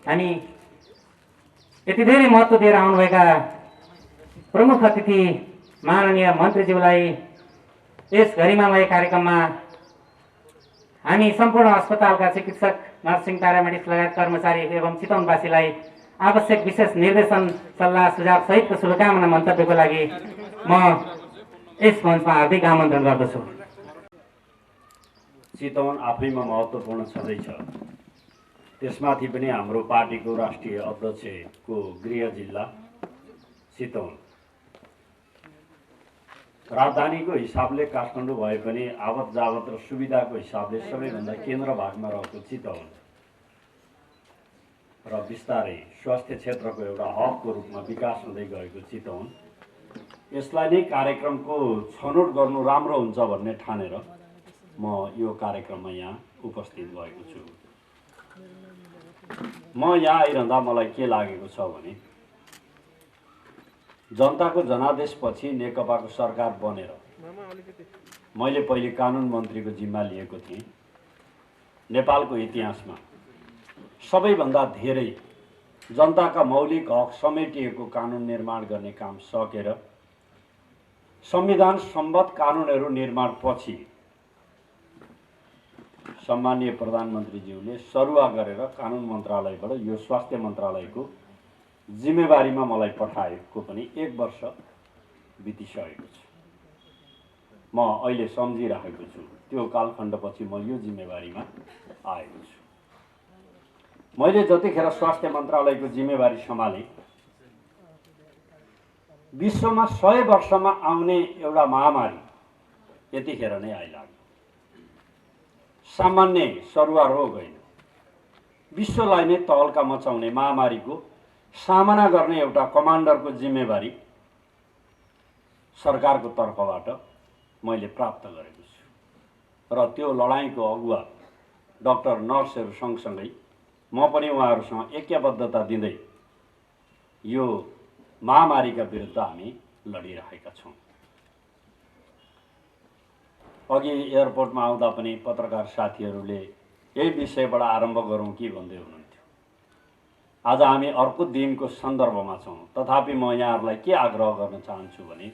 हामी यति धेरै महत्त्व दिएर आउनुभएका प्रमुख अतिथि माननीय मन्त्रीज्यूलाई यस गरिमामय कार्यक्रममा हामी सम्पूर्ण अस्पतालका चिकित्सक, नर्सिङ, प्यारामेडिक्स लगायत कर्मचारी एवं चितवनवासीलाई आवश्यक विशेष निर्देशन, सल्लाह, सुझाव सहितको शुभकामना मन्तव्यको लागि म यस मञ्चमा हार्दिक आमन्त्रण गर्दछु। चितवन आफैमा महत्त्वपूर्ण छँदैछ, त्यसमाथि पनि हाम्रो पार्टीको राष्ट्रिय अध्यक्षको गृह जिल्ला चितवन। राजधानीको हिसाबले काठमाडौँ भए पनि आवत जावत र सुविधाको हिसाबले सबैभन्दा केन्द्र भागमा रहेको चितवन र बिस्तारै स्वास्थ्य क्षेत्रको एउटा हबको रूपमा विकास हुँदै गएको चितवन, यसलाई नै कार्यक्रमको छनौट गर्नु राम्रो हुन्छ भन्ने ठानेर म यो कार्यक्रममा यहाँ उपस्थित भएको छु। म यहाँ आइरहँदा मलाई के लागेको छ भने जनताको जनादेशपछि नेकपाको सरकार बनेर मैले पहिले कानुन मन्त्रीको जिम्मा लिएको थिएँ। नेपालको इतिहासमा सबैभन्दा धेरै जनताका मौलिक हक समेटिएको कानुन निर्माण गर्ने काम सकेर संविधान सम्बद्ध कानुनहरू निर्माण पछि सम्माननीय प्रधानमन्त्रीज्यूले सरुवा गरेर कानुन मन्त्रालयबाट यो स्वास्थ्य मन्त्रालयको जिम्मेवारीमा मलाई पठाएको पनि 1 वर्ष बितिसकेको छ। म अहिले सम्झिरहेको छु त्यो कालखण्डपछि म यो जिम्मेवारीमा आएको छु। मैले जतिखेर स्वास्थ्य मन्त्रालयको जिम्मेवारी सम्हालेँ, विश्वमा 100 वर्षमा आउने एउटा महामारी यतिखेर नै आइलाग्यो। सामान्य सरुवा रोग होइन, विश्वलाई नै तहल्का मचाउने महामारीको सामना गर्ने एउटा कमान्डरको जिम्मेवारी सरकारको तर्फबाट मैले प्राप्त गरेको छु र त्यो लडाईँको अगुवा डाक्टर, नर्सहरू सँगसँगै म पनि उहाँहरूसँग ऐक्यबद्धता दिँदै यो महामारीका विरुद्ध हामी लडिरहेका छौँ। अघि एयरपोर्टमा आउँदा पनि पत्रकार साथीहरूले यही विषयबाट आरम्भ गरौँ कि भन्दै हुनुहुन्थ्यो। आज हामी अर्को दिनको सन्दर्भमा छौँ, तथापि म यहाँहरूलाई के आग्रह गर्न चाहन्छु भने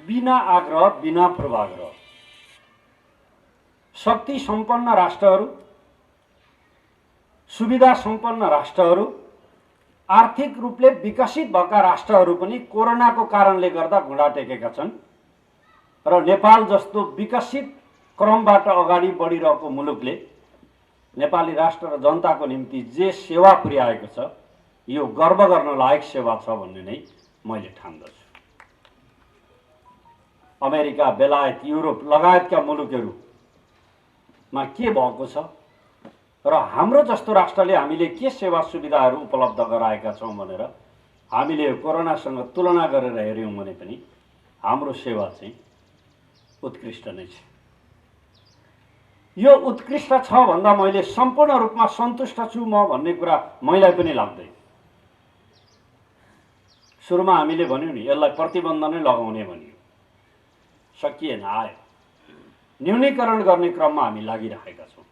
बिना आग्रह, बिना पूर्वाग्रह शक्ति सम्पन्न राष्ट्रहरू, सुविधा सम्पन्न राष्ट्रहरू, आर्थिक रूपले विकसित भएका राष्ट्रहरू पनि कोरोनाको कारणले गर्दा घुँडा टेकेका छन् र नेपाल जस्तो विकसित क्रमबाट अगाडि बढिरहेको मुलुकले नेपाली राष्ट्र र जनताको निम्ति जे सेवा पुर्याएको छ यो गर्व गर्न लायक सेवा छ भन्ने नै मैले ठान्दछु। अमेरिका, बेलायत, युरोप लगायतका मुलुकहरूमा के भएको छ र हाम्रो जस्तो राष्ट्रले हामीले के सेवा सुविधाहरू उपलब्ध गराएका छौँ भनेर हामीले यो कोरोनासँग तुलना गरेर हेऱ्यौँ भने पनि हाम्रो सेवा चाहिँ उत्कृष्ट नै छ। यो उत्कृष्ट छ भन्दा मैले सम्पूर्ण रूपमा सन्तुष्ट छु म भन्ने कुरा मलाई पनि लाग्दैन। सुरुमा हामीले भन्यौँ नि यसलाई प्रतिबन्ध नै लगाउने भनियो, सकिएन, आयो। न्यूनीकरण गर्ने क्रममा हामी लागिरहेका छौँ।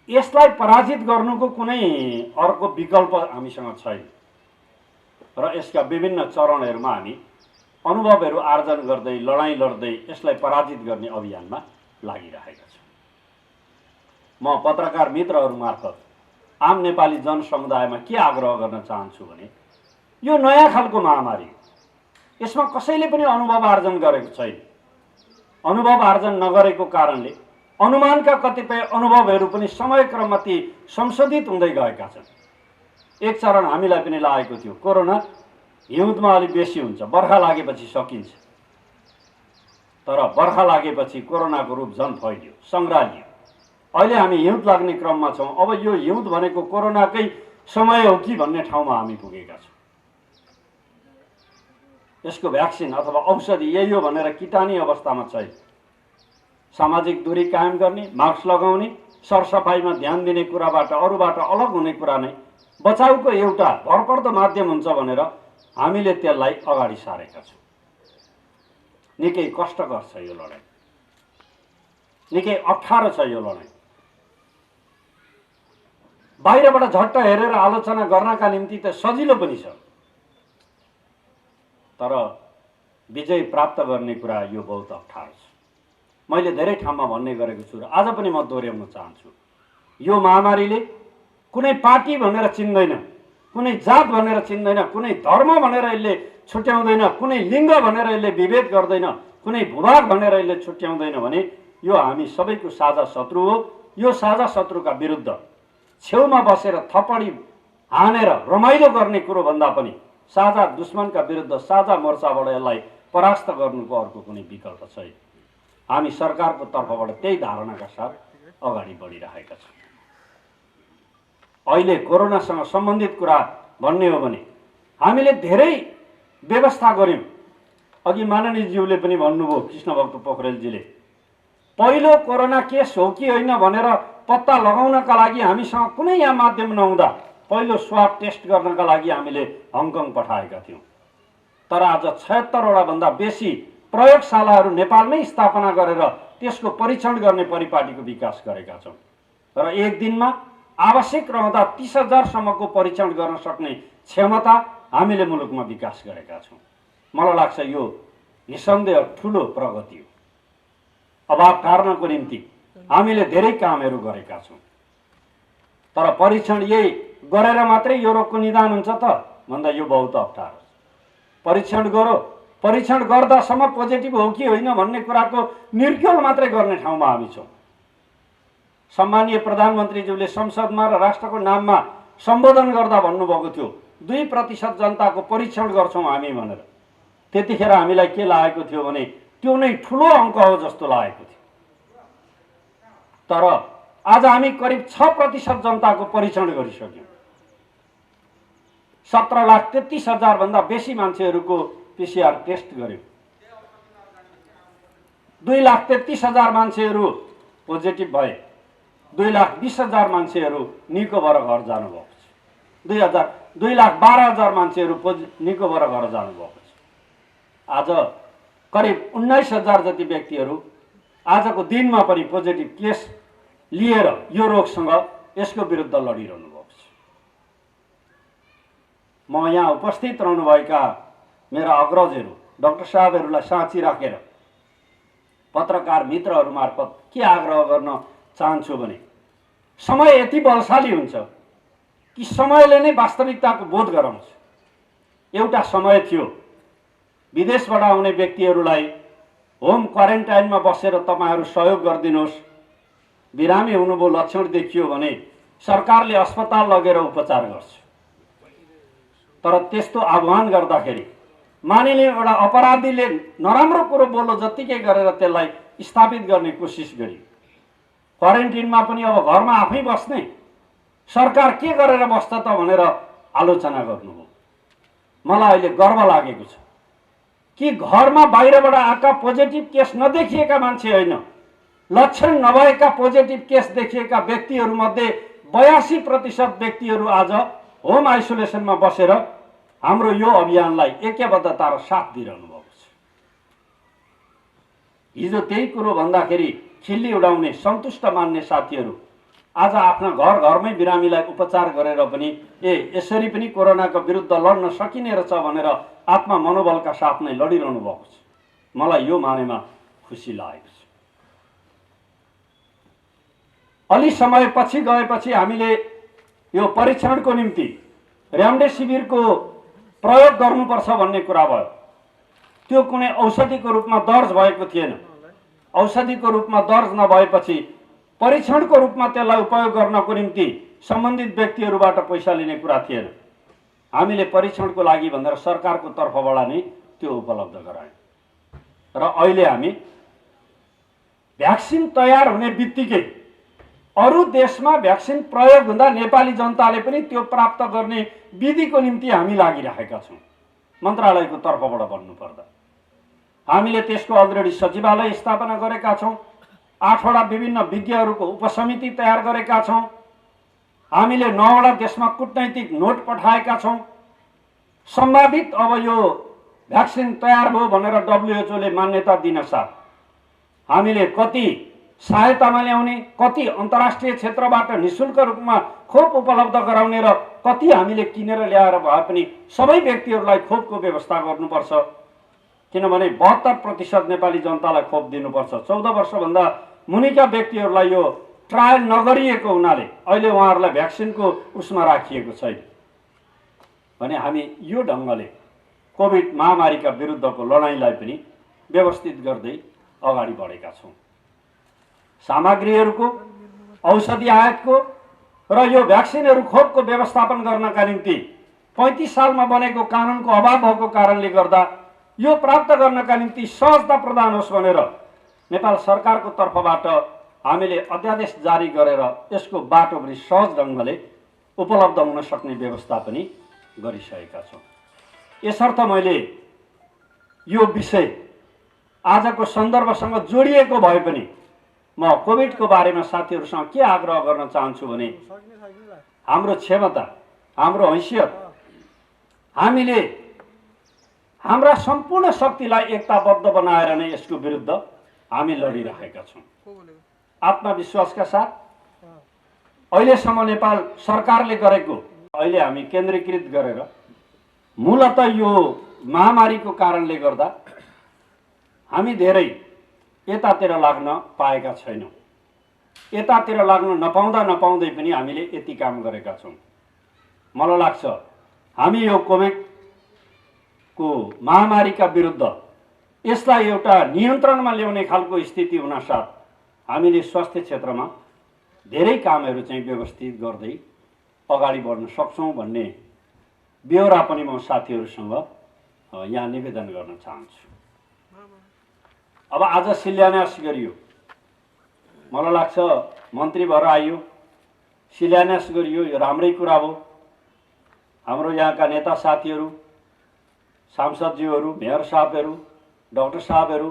यसलाई पराजित गर्नुको कुनै अर्को विकल्प हामीसँग छैन र यसका विभिन्न चरणहरूमा हामी अनुभवहरू आर्जन गर्दै लडाईँ लड्दै यसलाई पराजित गर्ने अभियानमा लागिरहेका छौँ। म पत्रकार मित्रहरू मार्फत आम नेपाली जनसमुदायमा के आग्रह गर्न चाहन्छु भने यो नयाँ खालको महामारी हो। यसमा कसैले पनि अनुभव आर्जन गरेको छैन। अनुभव आर्जन नगरेको कारणले अनुमानका कतिपय अनुभवहरू पनि समयक्रममा ती संशोधित हुँदै गएका छन्। एक चरण हामीलाई पनि लागेको थियो कोरोना हिउँदमा अलिक बेसी हुन्छ, बर्खा लागेपछि सकिन्छ। तर बर्खा लागेपछि कोरोनाको रूप झन् फैलियो, सङ्ग्रालियो। अहिले हामी हिउँद लाग्ने क्रममा छौँ। अब यो हिउँद भनेको कोरोनाकै समय हो कि भन्ने ठाउँमा हामी पुगेका छौँ। यसको भ्याक्सिन अथवा औषधि यही हो भनेर किटानी अवस्थामा छैन। सामाजिक दूरी कायम गर्ने, मास्क लगाउने, सरसफाइमा ध्यान दिने कुराबाट अरूबाट अलग हुने कुरा नै बचाउको एउटा भरपर्दो माध्यम हुन्छ भनेर हामीले त्यसलाई अगाडि सारेका छौँ। निकै कष्टकर छ यो लडाइँ, निकै अप्ठ्यारो छ यो लडाइँ। बाहिरबाट झट्ट हेरेर आलोचना गर्नका निम्ति त सजिलो पनि छ, तर विजय प्राप्त गर्ने कुरा यो बहुत अप्ठ्यारो छ। मैले धेरै ठाउँमा भन्ने गरेको छु र आज पनि म दोहोऱ्याउन चाहन्छु। यो महामारीले कुनै पार्टी भनेर चिन्दैन, कुनै जात भनेर चिन्दैन, कुनै धर्म भनेर यसले छुट्याउँदैन, कुनै लिङ्ग भनेर यसले विभेद गर्दैन, कुनै भूभाग भनेर यसले छुट्याउँदैन भने यो हामी सबैको साझा शत्रु हो। यो साझा शत्रुका विरुद्ध छेउमा बसेर थपडी हानेर रमाइलो गर्ने कुरो भन्दा पनि साझा दुश्मनका विरुद्ध साझा मोर्चाबाट यसलाई परास्त गर्नुको अर्को कुनै विकल्प छैन। हामी सरकारको तर्फबाट त्यही धारणाका साथ अगाडि बढिरहेका छौँ। अहिले कोरोनासँग सम्बन्धित कुरा भन्ने हो भने हामीले धेरै व्यवस्था गर्यौँ। अघि माननीयज्यूले पनि भन्नुभयो, कृष्णभक्त पोखरेलजीले, पहिलो कोरोना केस हो कि होइन भनेर पत्ता लगाउनका लागि हामीसँग कुनै यहाँ माध्यम नहुँदा पहिलो स्वाब टेस्ट गर्नका लागि हामीले हङकङ पठाएका थियौँ। तर आज 76वटा भन्दा बेसी प्रयोगशालाहरू नेपालमै स्थापना गरेर त्यसको परीक्षण गर्ने परिपाटीको विकास गरेका छौँ र एक दिनमा आवश्यक रहँदा 30,000 सम्मको परीक्षण गर्न सक्ने क्षमता हामीले मुलुकमा विकास गरेका छौँ। मलाई लाग्छ यो निसन्देह ठुलो प्रगति हो। अभाव टार्नको निम्ति हामीले धेरै कामहरू गरेका छौँ, तर परीक्षण यही गरेर मात्रै यो रोगको निदान हुन्छ त भन्दा यो बहुत अप्ठ्यारो छ। परीक्षण गरो, परीक्षण गर्दासम्म पोजिटिभ हो कि होइन भन्ने कुराको निर्क्युल मात्रै गर्ने ठाउँमा हामी छौँ। सम्मानीय प्रधानमन्त्रीज्यूले संसदमा र राष्ट्रको नाममा सम्बोधन गर्दा भन्नुभएको थियो 2% जनताको परीक्षण गर्छौँ हामी भनेर। त्यतिखेर हामीलाई के लागेको थियो भने त्यो नै ठुलो अङ्क हो जस्तो लागेको थियो। तर आज हामी करिब 6% जनताको परीक्षण गरिसक्यौँ। 17,33,000 भन्दा बेसी मान्छेहरूको पिसिआर टेस्ट गर्यौँ। 2,33,000 मान्छेहरू पोजिटिभ भए, 2,20,000 मान्छेहरू निको भएर घर जानुभएको छ। 2,12,000 मान्छेहरू निको भएर घर जानुभएको छ। आज करिब 19,000 जति व्यक्तिहरू आजको दिनमा पनि पोजिटिभ केस लिएर यो रोगसँग यसको विरुद्ध लडिरहनु भएको छ। म यहाँ उपस्थित रहनुभएका मेरा अग्रजहरू, डाक्टर साहबहरूलाई साँची राखेर पत्रकार मित्रहरू मार्फत के आग्रह गर्न चाहन्छु भने समय यति बलशाली हुन्छ कि समयले नै वास्तविकताको बोध गराउँछ। एउटा समय थियो विदेशबाट आउने व्यक्तिहरूलाई होम क्वारेन्टाइनमा बसेर तपाईँहरू सहयोग गरिदिनुहोस्, बिरामी हुनुभयो, लक्षण देखियो भने सरकारले अस्पताल लगेर उपचार गर्छ। तर त्यस्तो आह्वान गर्दाखेरि मानिले एउटा अपराधीले नराम्रो कुरो बोल्यो जत्तिकै गरेर त्यसलाई स्थापित गर्ने कोसिस गरियो। क्वारेन्टिनमा पनि अब घरमा आफै बस्ने, सरकार के गरेर बस्छ त भनेर आलोचना गर्नुभयो। मलाई अहिले गर्व लागेको छ कि घरमा बाहिरबाट आएका पोजिटिभ केस नदेखिएका मान्छे होइन, लक्षण नभएका पोजिटिभ केस देखिएका व्यक्तिहरूमध्ये 82% व्यक्तिहरू आज होम आइसोलेसनमा बसेर हाम्रो यो अभियानलाई ऐक्यबद्धता र साथ दिइरहनु भएको छ। हिजो त्यही कुरो भन्दाखेरि खिल्ली उडाउने, सन्तुष्ट मान्ने साथीहरू आज आफ्ना घर घरमै बिरामीलाई उपचार गरेर पनि यसरी पनि कोरोनाको विरुद्ध लड्न सकिने रहेछ भनेर आत्मा मनोबलका साथ नै लडिरहनु भएको छ। मलाई यो मानेमा खुसी लागेको छ। अलि समयपछि गएपछि हामीले यो परीक्षणको निम्ति रेमडेसिभिरको प्रयोग गर्नुपर्छ भन्ने कुरा भयो। त्यो कुनै औषधिको रूपमा दर्ज भएको थिएन। औषधिको रूपमा दर्ज नभएपछि परीक्षणको रूपमा त्यसलाई उपयोग गर्नको निम्ति सम्बन्धित व्यक्तिहरूबाट पैसा लिने कुरा थिएन। हामीले परीक्षणको लागि भनेर सरकारको तर्फबाट नै त्यो उपलब्ध गरायौँ। र अहिले हामी भ्याक्सिन तयार हुने बित्तिकै अरू देशमा भ्याक्सिन प्रयोग हुँदा नेपाली जनताले पनि त्यो प्राप्त गर्ने विधिको निम्ति हामी लागिरहेका छौँ। मन्त्रालयको तर्फबाट भन्नुपर्दा हामीले त्यसको अलरेडी सचिवालय स्थापना गरेका छौँ। 8वटा विभिन्न विज्ञहरूको उपसमिति तयार गरेका छौँ। हामीले 9वटा देशमा कूटनैतिक नोट पठाएका छौँ। सम्भावित अब यो भ्याक्सिन तयार भयो भनेर WHO ले मान्यता दिन साथ हामीले कति सहायतामा ल्याउने, कति अन्तर्राष्ट्रिय क्षेत्रबाट निःशुल्क रूपमा खोप उपलब्ध गराउने र कति हामीले किनेर ल्याएर भए पनि सबै व्यक्तिहरूलाई खोपको व्यवस्था गर्नुपर्छ। किनभने 72% नेपाली जनतालाई खोप दिनुपर्छ। 14 वर्षभन्दा मुनिका व्यक्तिहरूलाई यो ट्रायल नगरिएको हुनाले अहिले उहाँहरूलाई भ्याक्सिनको उसमा राखिएको छैन भने हामी यो ढङ्गले कोभिड महामारीका विरुद्धको लडाइँलाई पनि व्यवस्थित गर्दै अगाडि बढेका छौँ। सामग्रीहरूको, औषधि आयातको र यो भ्याक्सिनहरू खोपको व्यवस्थापन गर्नका निम्ति 35 सालमा बनेको कानुनको अभाव भएको कारणले गर्दा यो प्राप्त गर्नका निम्ति सहजता प्रदान होस् भनेर नेपाल सरकारको तर्फबाट हामीले अध्यादेश जारी गरेर यसको बाटो पनि सहज ढङ्गले उपलब्ध हुन सक्ने व्यवस्था पनि गरिसकेका छौँ। यसर्थ मैले यो विषय आजको सन्दर्भसँग जोडिएको भए पनि म कोभिडको बारेमा साथीहरूसँग के आग्रह गर्न चाहन्छु भने हाम्रो क्षमता, हाम्रो हैसियत, हामीले हाम्रा सम्पूर्ण शक्तिलाई एकताबद्ध बनाएर नै यसको विरुद्ध हामी लडिरहेका छौँ। आत्मविश्वासका साथ अहिलेसम्म नेपाल सरकारले गरेको अहिले हामी केन्द्रीकृत गरेर मूलत यो महामारीको कारणले गर्दा हामी धेरै यतातिर लाग्न पाएका छैनौँ। यतातिर लाग्न नपाउँदै पनि हामीले यति काम गरेका छौँ। मलाई लाग्छ हामी यो कोभिडको महामारीका विरुद्ध यसलाई एउटा नियन्त्रणमा ल्याउने खालको स्थिति हुनासाथ हामीले स्वास्थ्य क्षेत्रमा धेरै कामहरू चाहिँ व्यवस्थित गर्दै अगाडि बढ्न सक्छौँ भन्ने ब्यौरा पनि म साथीहरूसँग यहाँ निवेदन गर्न चाहन्छु। अब आज शिलान्यास गरियो, मलाई लाग्छ मन्त्री भएर आइयो, शिलान्यास गरियो, यो राम्रै कुरा हो। हाम्रो यहाँका नेता साथीहरू, सांसदज्यूहरू, मेयर साहबहरू, डाक्टर साहबहरू,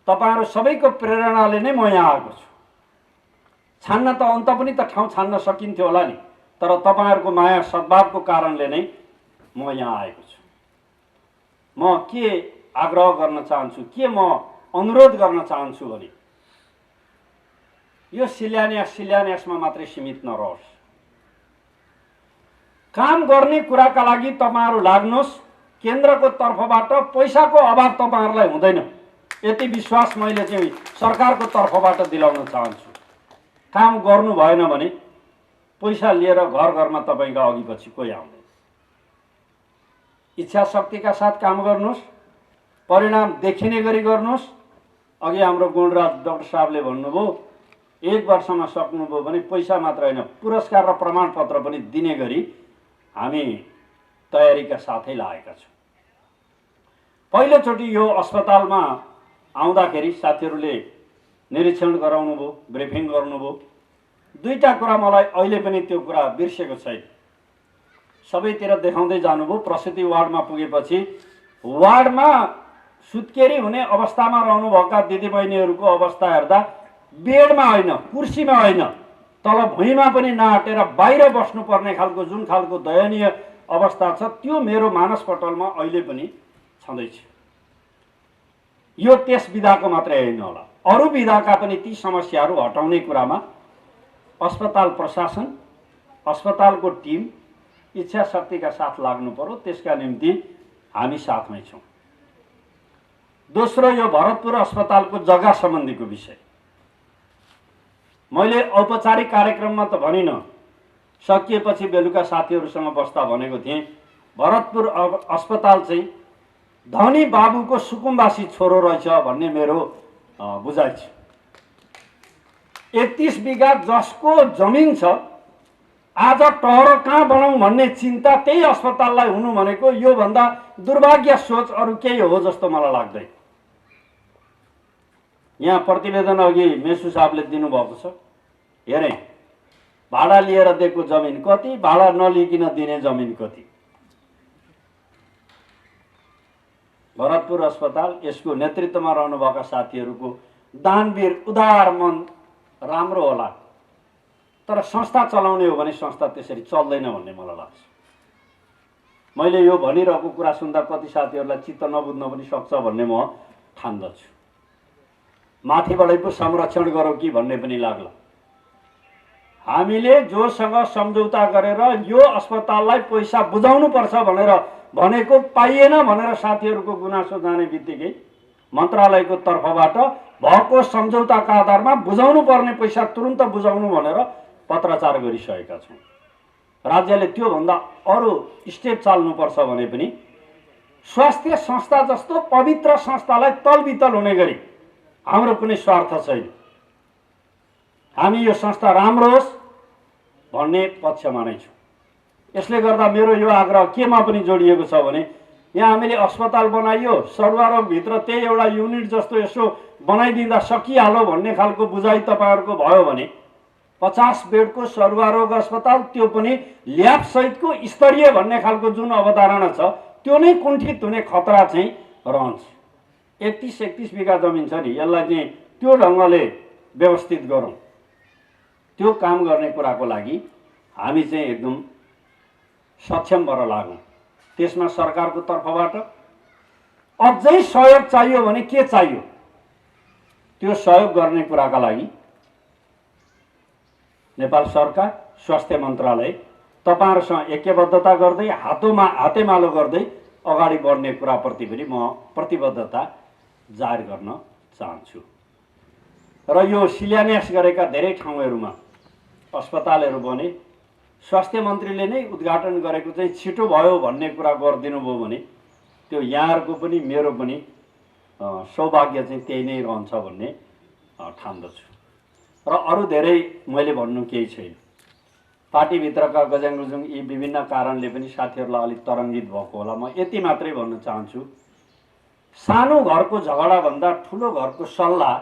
तपाईँहरू सबैको प्रेरणाले नै म यहाँ आएको छु। छान्न त अन्त पनि त ठाउँ छान्न सकिन्थ्यो होला नि, तर तपाईँहरूको माया सद्भावको कारणले नै म यहाँ आएको छु। म के आग्रह गर्न चाहन्छु, के म अनुरोध गर्न चाहन्छु भने यो शिलान्यासमा मात्रै सीमित नरहोस्। काम गर्ने कुराका लागि तपाईँहरू लाग्नुहोस्। केन्द्रको तर्फबाट पैसाको अभाव तपाईँहरूलाई हुँदैन, यति विश्वास मैले चाहिँ सरकारको तर्फबाट दिलाउन चाहन्छु। काम गर्नु भएन भने पैसा लिएर घर घरमा तपाईँका अघिपछि कोही आउँदैन। इच्छा शक्तिका साथ काम गर्नुहोस्, परिणाम देखिने गरी गर्नुहोस्। अघि हाम्रो गुणराज डाक्टर साहबले भन्नुभयो 1 वर्षमा सक्नुभयो भने पैसा मात्र होइन पुरस्कार र प्रमाणपत्र पनि दिने गरी हामी तयारीका साथै लागेका छौँ। पहिलोचोटि यो अस्पतालमा आउँदाखेरि साथीहरूले निरीक्षण गराउनुभयो, ब्रिफिङ गर्नुभयो। दुईटा कुरा मलाई अहिले पनि त्यो कुरा बिर्सेको छैन। सबैतिर देखाउँदै जानुभयो। प्रसुति वार्डमा पुगेपछि वार्डमा सुत्केरी हुने अवस्थामा रहनुभएका दिदीबहिनीहरूको अवस्था हेर्दा बेडमा होइन, कुर्सीमा होइन, तल भुइँमा पनि नआटेर बाहिर बस्नुपर्ने खालको जुन खालको दयनीय अवस्था छ त्यो मेरो मानसपटलमा अहिले पनि छँदैछ। यो त्यस विधाको मात्रै होइन होला, अरू विधाका पनि ती समस्याहरू हटाउने कुरामा अस्पताल प्रशासन, अस्पतालको टिम इच्छा शक्तिका साथ लाग्नु पर्यो। त्यसका निम्ति हामी साथमै छौँ। दोस्रो, यो भरतपुर अस्पतालको जग्गा सम्बन्धीको विषय मैले औपचारिक कार्यक्रममा त भनिनँ, सकिएपछि बेलुका साथीहरूसँग बस्दा भनेको थिएँ भरतपुर अस्पताल चाहिँ धनी बाबुको सुकुम्बासी छोरो रहेछ भन्ने मेरो बुझाइ छ। 31 बिघा जसको जमिन छ आज टहर कहाँ बनाऊँ भन्ने चिन्ता त्यही अस्पताललाई हुनु भनेको योभन्दा दुर्भाग्य सोच अरू केही हो जस्तो मलाई लाग्दैन। यहाँ प्रतिवेदन अघि मेसु साहबले दिनुभएको छ, हेरेँ भाडा लिएर दिएको जमिन कति, भाडा नलिकन दिने जमिन कति। भरतपुर अस्पताल, यसको नेतृत्वमा रहनुभएका साथीहरूको दानवीर उदार मन राम्रो होला, तर संस्था चलाउने हो भने संस्था त्यसरी चल्दैन भन्ने मलाई लाग्छ। मैले यो भनिरहेको कुरा सुन्दा कति साथीहरूलाई चित्त नबुझ्न पनि सक्छ भन्ने म ठान्दछु। माथिबाटै पो संरक्षण गरौँ कि भन्ने पनि लाग्ला। हामीले जोसँग सम्झौता गरेर यो अस्पताललाई पैसा बुझाउनु पर्छ भनेर भनेको पाइएन भनेर साथीहरूको गुनासो जाने बित्तिकै मन्त्रालयको तर्फबाट भएको सम्झौताका आधारमा बुझाउनु पर्ने पैसा तुरुन्त बुझाउनु भनेर पत्राचार गरिसकेका छौँ। राज्यले त्योभन्दा अरू स्टेप चाल्नुपर्छ भने पनि स्वास्थ्य संस्था जस्तो पवित्र संस्थालाई तलबितल हुने गरी हाम्रो कुनै स्वार्थ छैन। हामी यो संस्था राम्रो होस् भन्ने पक्षमा नै छौँ। यसले गर्दा मेरो यो आग्रह केमा पनि जोडिएको छ भने यहाँ हामीले अस्पताल बनाइयो, सर्वरोगभित्र त्यही एउटा युनिट जस्तो यसो बनाइदिँदा सकिहाल्यो भन्ने खालको बुझाइ तपाईँहरूको भयो भने 50 बेडको सर्वरोग अस्पताल, त्यो पनि ल्याब सहितको स्तरीय भन्ने खालको जुन अवधारणा छ त्यो नै कुण्ठित हुने खतरा चाहिँ रहन्छ। 31 बिघा जमिन छ नि, यसलाई चाहिँ त्यो ढङ्गले व्यवस्थित गरौँ। त्यो काम गर्ने कुराको लागि हामी चाहिँ एकदम सक्षम भएर लागौँ। त्यसमा सरकारको तर्फबाट अझै सहयोग चाहियो भने के चाहियो त्यो सहयोग गर्ने कुराका लागि नेपाल सरकार, स्वास्थ्य मन्त्रालय तपाईहरुसँग ऐक्यबद्धता गर्दै हातेमालो गर्दै अगाडि बढ्ने कुराप्रति पनि म प्रतिबद्धता जाहेर गर्न चाहन्छु। र यो शिलान्यास गरेका धेरै ठाउँहरूमा अस्पतालहरू बने, स्वास्थ्य मन्त्रीले नै उद्घाटन गरेको चाहिँ छिटो भयो भन्ने कुरा गरिदिनु भयो भने त्यो यहाँहरूको पनि मेरो पनि सौभाग्य चाहिँ त्यही नै रहन्छ भन्ने ठान्दछु। र अरू धेरै मैले भन्नु केही छैन। पार्टीभित्रका गजाङगुजुङ यी विभिन्न कारणले पनि साथीहरूलाई अलिक तरङ्गित भएको होला। म यति मात्रै भन्न चाहन्छु, सानो घरको झगडा भन्दा ठुलो घरको सल्लाह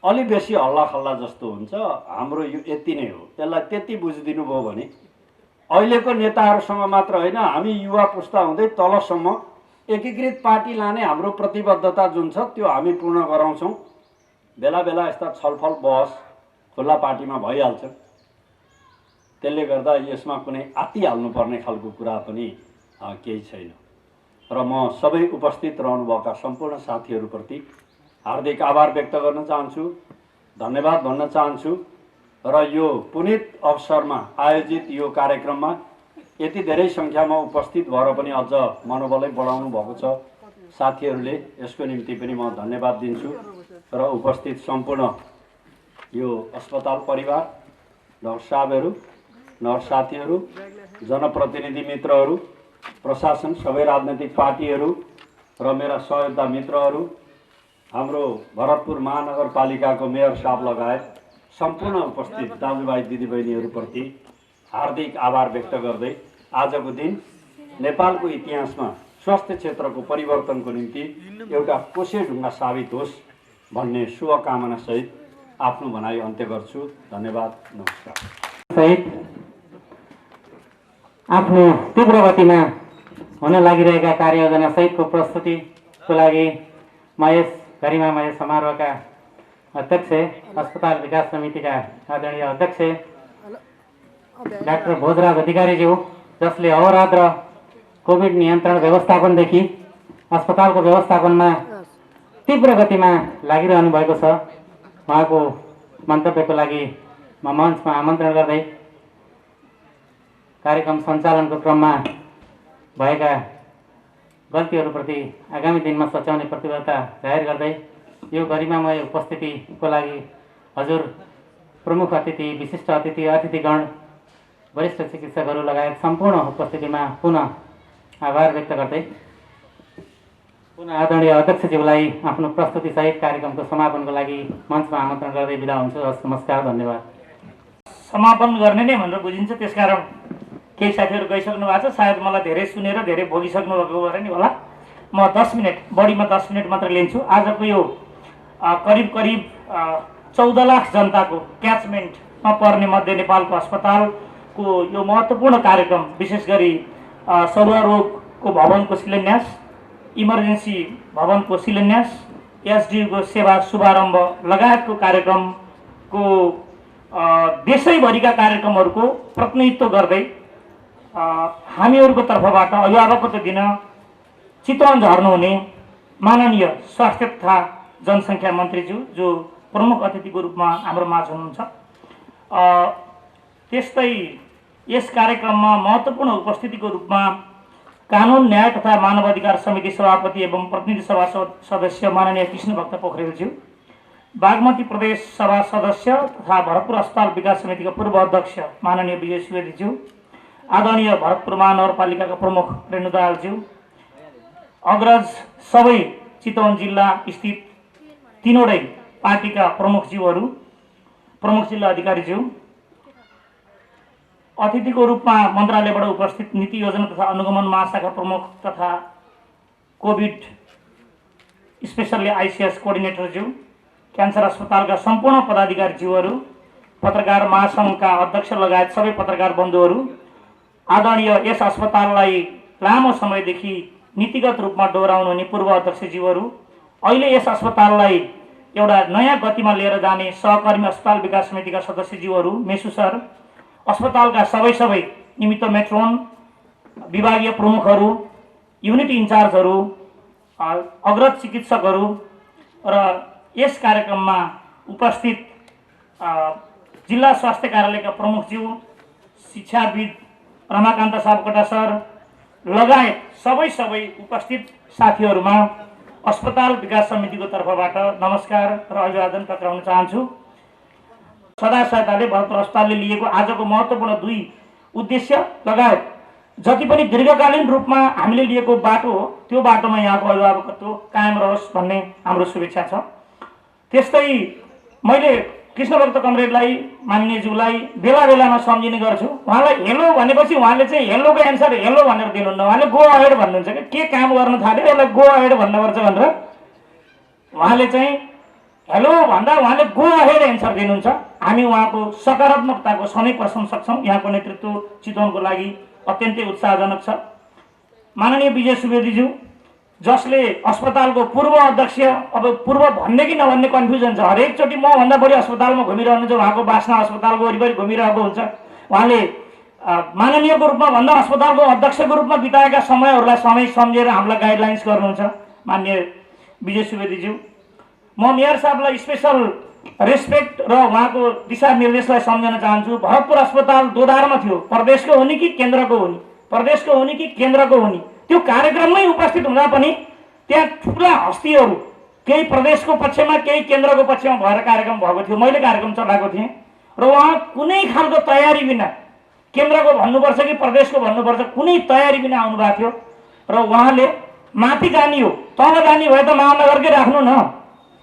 अलि बेसी हल्ला खल्ला जस्तो हुन्छ। हाम्रो यो यति नै हो। त्यसलाई त्यति बुझिदिनु भयो भने अहिलेको नेताहरूसँग मात्र होइन, हामी युवा पुस्ता हुँदै तलसम्म एकीकृत पार्टी लाने हाम्रो प्रतिबद्धता जुन छ त्यो हामी पूर्ण गराउँछौँ। बेला बेला यस्ता छलफल बहस खुल्ला पार्टीमा भइहाल्छ। त्यसले गर्दा यसमा कुनै आत्तिहाल्नुपर्ने खालको कुरा पनि केही छैन। र म सबै उपस्थित रहनुभएका सम्पूर्ण साथीहरूप्रति हार्दिक आभार व्यक्त गर्न चाहन्छु, धन्यवाद भन्न चाहन्छु। र यो पुनीत अवसरमा आयोजित यो कार्यक्रममा यति धेरै सङ्ख्यामा उपस्थित भएर पनि अझ मनोबलै बढाउनु भएको छ साथीहरूले, यसको निम्ति पनि म धन्यवाद दिन्छु। र उपस्थित सम्पूर्ण यो अस्पताल परिवार, डाक्टर साहबहरू, नर्स साथीहरू, जनप्रतिनिधि मित्रहरू, प्रशासन, सबै राजनैतिक पार्टीहरू र मेरा सहयोद्धा मित्रहरू, हाम्रो भरतपुर महानगरपालिकाको मेयर साहब लगायत सम्पूर्ण उपस्थित दाजुभाइ दिदीबहिनीहरूप्रति हार्दिक आभार व्यक्त गर्दै आजको दिन नेपालको इतिहासमा स्वास्थ्य क्षेत्रको परिवर्तनको निम्ति एउटा कोसेढुङ्गा साबित होस् भन्ने शुभकामनासहित आफ्नो भनाइ अन्त्य गर्छु। धन्यवाद, नमस्कार। सहित आफ्नो तीव्र गतिमा हुन लागिरहेका कार्ययोजना सहितको प्रस्तुतिको लागि गरिमा महेश समारोहका अध्यक्ष, अस्पताल विकास समितिका आदरणीय अध्यक्ष डाक्टर भोजराज अधिकारीज्यू, जसले अहोरात्र कोभिड नियन्त्रण व्यवस्थापनदेखि अस्पतालको व्यवस्थापनमा तीव्र गतिमा लागिरहनु भएको छ, उहाँको मन्तव्यको लागि म मञ्चमा आमन्त्रण गर्दै कार्यक्रम सञ्चालनको क्रममा भएका गल्तीहरूप्रति आगामी दिनमा सच्याउने प्रतिबद्धता जाहेर गर्दै यो गरिमामय उपस्थितिको लागि हजुर प्रमुख अतिथि, विशिष्ट अतिथिगण, वरिष्ठ चिकित्सकहरू लगायत सम्पूर्ण उपस्थितिमा पुनः आभार व्यक्त गर्दै पुनः आदरणीय अध्यक्षज्यूलाई आफ्नो प्रस्तुतिसहित कार्यक्रमको समापनको लागि मञ्चमा आमन्त्रण गर्दै बिदा हुन्छु। हस्, नमस्कार, धन्यवाद। समापन गर्ने नै भनेर बुझिन्छ, त्यसकारण केही साथीहरू गइसक्नु भएको छ, सायद मलाई धेरै सुनेर धेरै भोगिसक्नु भएको भएर नि होला। म 10 मिनट, बढीमा 10 मिनट मात्र लिन्छु। आजको यो करिब 14 लाख जनताको क्याचमेन्टमा पर्ने मध्य नेपालको अस्पतालको यो महत्त्वपूर्ण कार्यक्रम, विशेष गरी सर्वरोगको भवनको शिलान्यास, इमर्जेन्सी भवनको शिलान्यास, एसडियुको सेवा शुभारम्भ लगायतको कार्यक्रमको देशैभरिका कार्यक्रमहरूको प्रतिनिधित्व गर्दै हामीहरूको तर्फबाट अभिभावकत्व दिन चितवन झर्नुहुने माननीय स्वास्थ्य तथा जनसङ्ख्या मन्त्रीज्यू, जो प्रमुख अतिथिको रूपमा हाम्रो माझ हुनुहुन्छ, त्यस्तै यस कार्यक्रममा महत्त्वपूर्ण उपस्थितिको रूपमा कानुन, न्याय तथा मानवाधिकार समिति सभापति एवं प्रतिनिधि सभा सदस्य माननीय कृष्णभक्त पोखरेलज्यू, बागमती प्रदेश सभा सदस्य तथा भरतपुर अस्पताल विकास समितिका पूर्व अध्यक्ष माननीय विजय सुवेदीज्यू, आदरणीय भरतपुर महानगरपालिकाका प्रमुख रेणु दाहालज्यू, अग्रज सबै चितवन जिल्ला स्थित तीनवटै पार्टीका प्रमुखज्यूहरू, प्रमुख जिल्ला अधिकारीज्यू, अतिथिको रूपमा मन्त्रालयबाट उपस्थित नीति योजना तथा अनुगमन महाशाखा प्रमुख तथा कोभिड स्पेसल्ली आइसिएस कोअर्डिनेटरज्यू, क्यान्सर अस्पतालका सम्पूर्ण पदाधिकारीज्यूहरू, पत्रकार महासङ्घका अध्यक्ष लगायत सबै पत्रकार बन्धुहरू, आदरणीय यस अस्पताललाई लामो समयदेखि नीतिगत रूपमा डोहोऱ्याउनुहुने पूर्व अध्यक्षज्यूहरू, अहिले यस अस्पताललाई एउटा नयाँ गतिमा लिएर जाने सहकर्मी अस्पताल विकास समितिका सदस्यज्यूहरू, मेसु सर, अस्पतालका सबै निमित्त मेट्रोन, विभागीय प्रमुखहरू, युनिट इन्चार्जहरू, अग्रज चिकित्सकहरू र यस कार्यक्रममा उपस्थित जिल्ला स्वास्थ्य कार्यालयका प्रमुखज्यू, शिक्षाविद रमाकान्त सापकोटा सर लगायत सबै उपस्थित साथीहरूमा अस्पताल विकास समितिको तर्फबाट नमस्कार र अभिवादन टक्राउन चाहन्छु। सदा सहायताले भरतपुर अस्पतालले लिएको आजको महत्त्वपूर्ण 2 उद्देश्य लगायत जति पनि दीर्घकालीन रूपमा हामीले लिएको बाटो हो, त्यो बाटोमा यहाँको अभिभावकत्व कायम रहोस् भन्ने हाम्रो शुभेच्छा छ। त्यस्तै मैले कृष्णभक्त कमरेडलाई, माननीयज्यूलाई बेला बेलामा सम्झिने गर्छु। उहाँलाई हेलो भनेपछि उहाँले चाहिँ हेलोको एन्सर हेलो भनेर दिनुहुन्न, उहाँले गो अहेड भन्नुहुन्छ के काम गर्न थाल्यो यसलाई गो अहेड भन्नुपर्छ भनेर उहाँले चाहिँ हेलो भन्दा उहाँले गो अहेड एन्सर दिनुहुन्छ। हामी उहाँको सकारात्मकताको सधैँ प्रशंसक छौँ। यहाँको नेतृत्व चितवनको लागि अत्यन्तै उत्साहजनक छ। माननीय विजय सुवेदीज्यू, जसले अस्पतालको पूर्व अध्यक्ष, अब पूर्व भन्ने कि नभन्ने कन्फ्युजन छ, हरेकचोटि मभन्दा बढी अस्पतालमा घुमिरहनुहुन्छ, उहाँको बासना अस्पतालको वरिपरि घुमिरहेको हुन्छ। उहाँले माननीयको रूपमा भन्दा अस्पतालको अध्यक्षको रूपमा बिताएका समयहरूलाई समय सम्झेर हामीलाई गाइडलाइन्स गर्नुहुन्छ माननीय विजय सुवेदीज्यू। म मेयर साहबलाई स्पेसल रेस्पेक्ट र उहाँको दिशानिर्देशलाई सम्झन चाहन्छु। भरतपुर अस्पताल दोधारमा थियो, प्रदेशको हो नि कि केन्द्रको हो नि, प्रदेशको हो नि कि केन्द्रको हो नि, त्यो कार्यक्रममै उपस्थित हुँदा पनि त्यहाँ ठुला हस्तीहरू, केही प्रदेशको पक्षमा केही केन्द्रको पक्षमा भएर कार्यक्रम भएको थियो। मैले कार्यक्रम चलाएको थिएँ र उहाँ कुनै खालको तयारी बिना, केन्द्रको भन्नुपर्छ कि प्रदेशको भन्नुपर्छ, कुनै तयारी बिना आउनुभएको थियो र उहाँले माथि जाने हो, तल जाने भए त महानगरकै राख्नु न,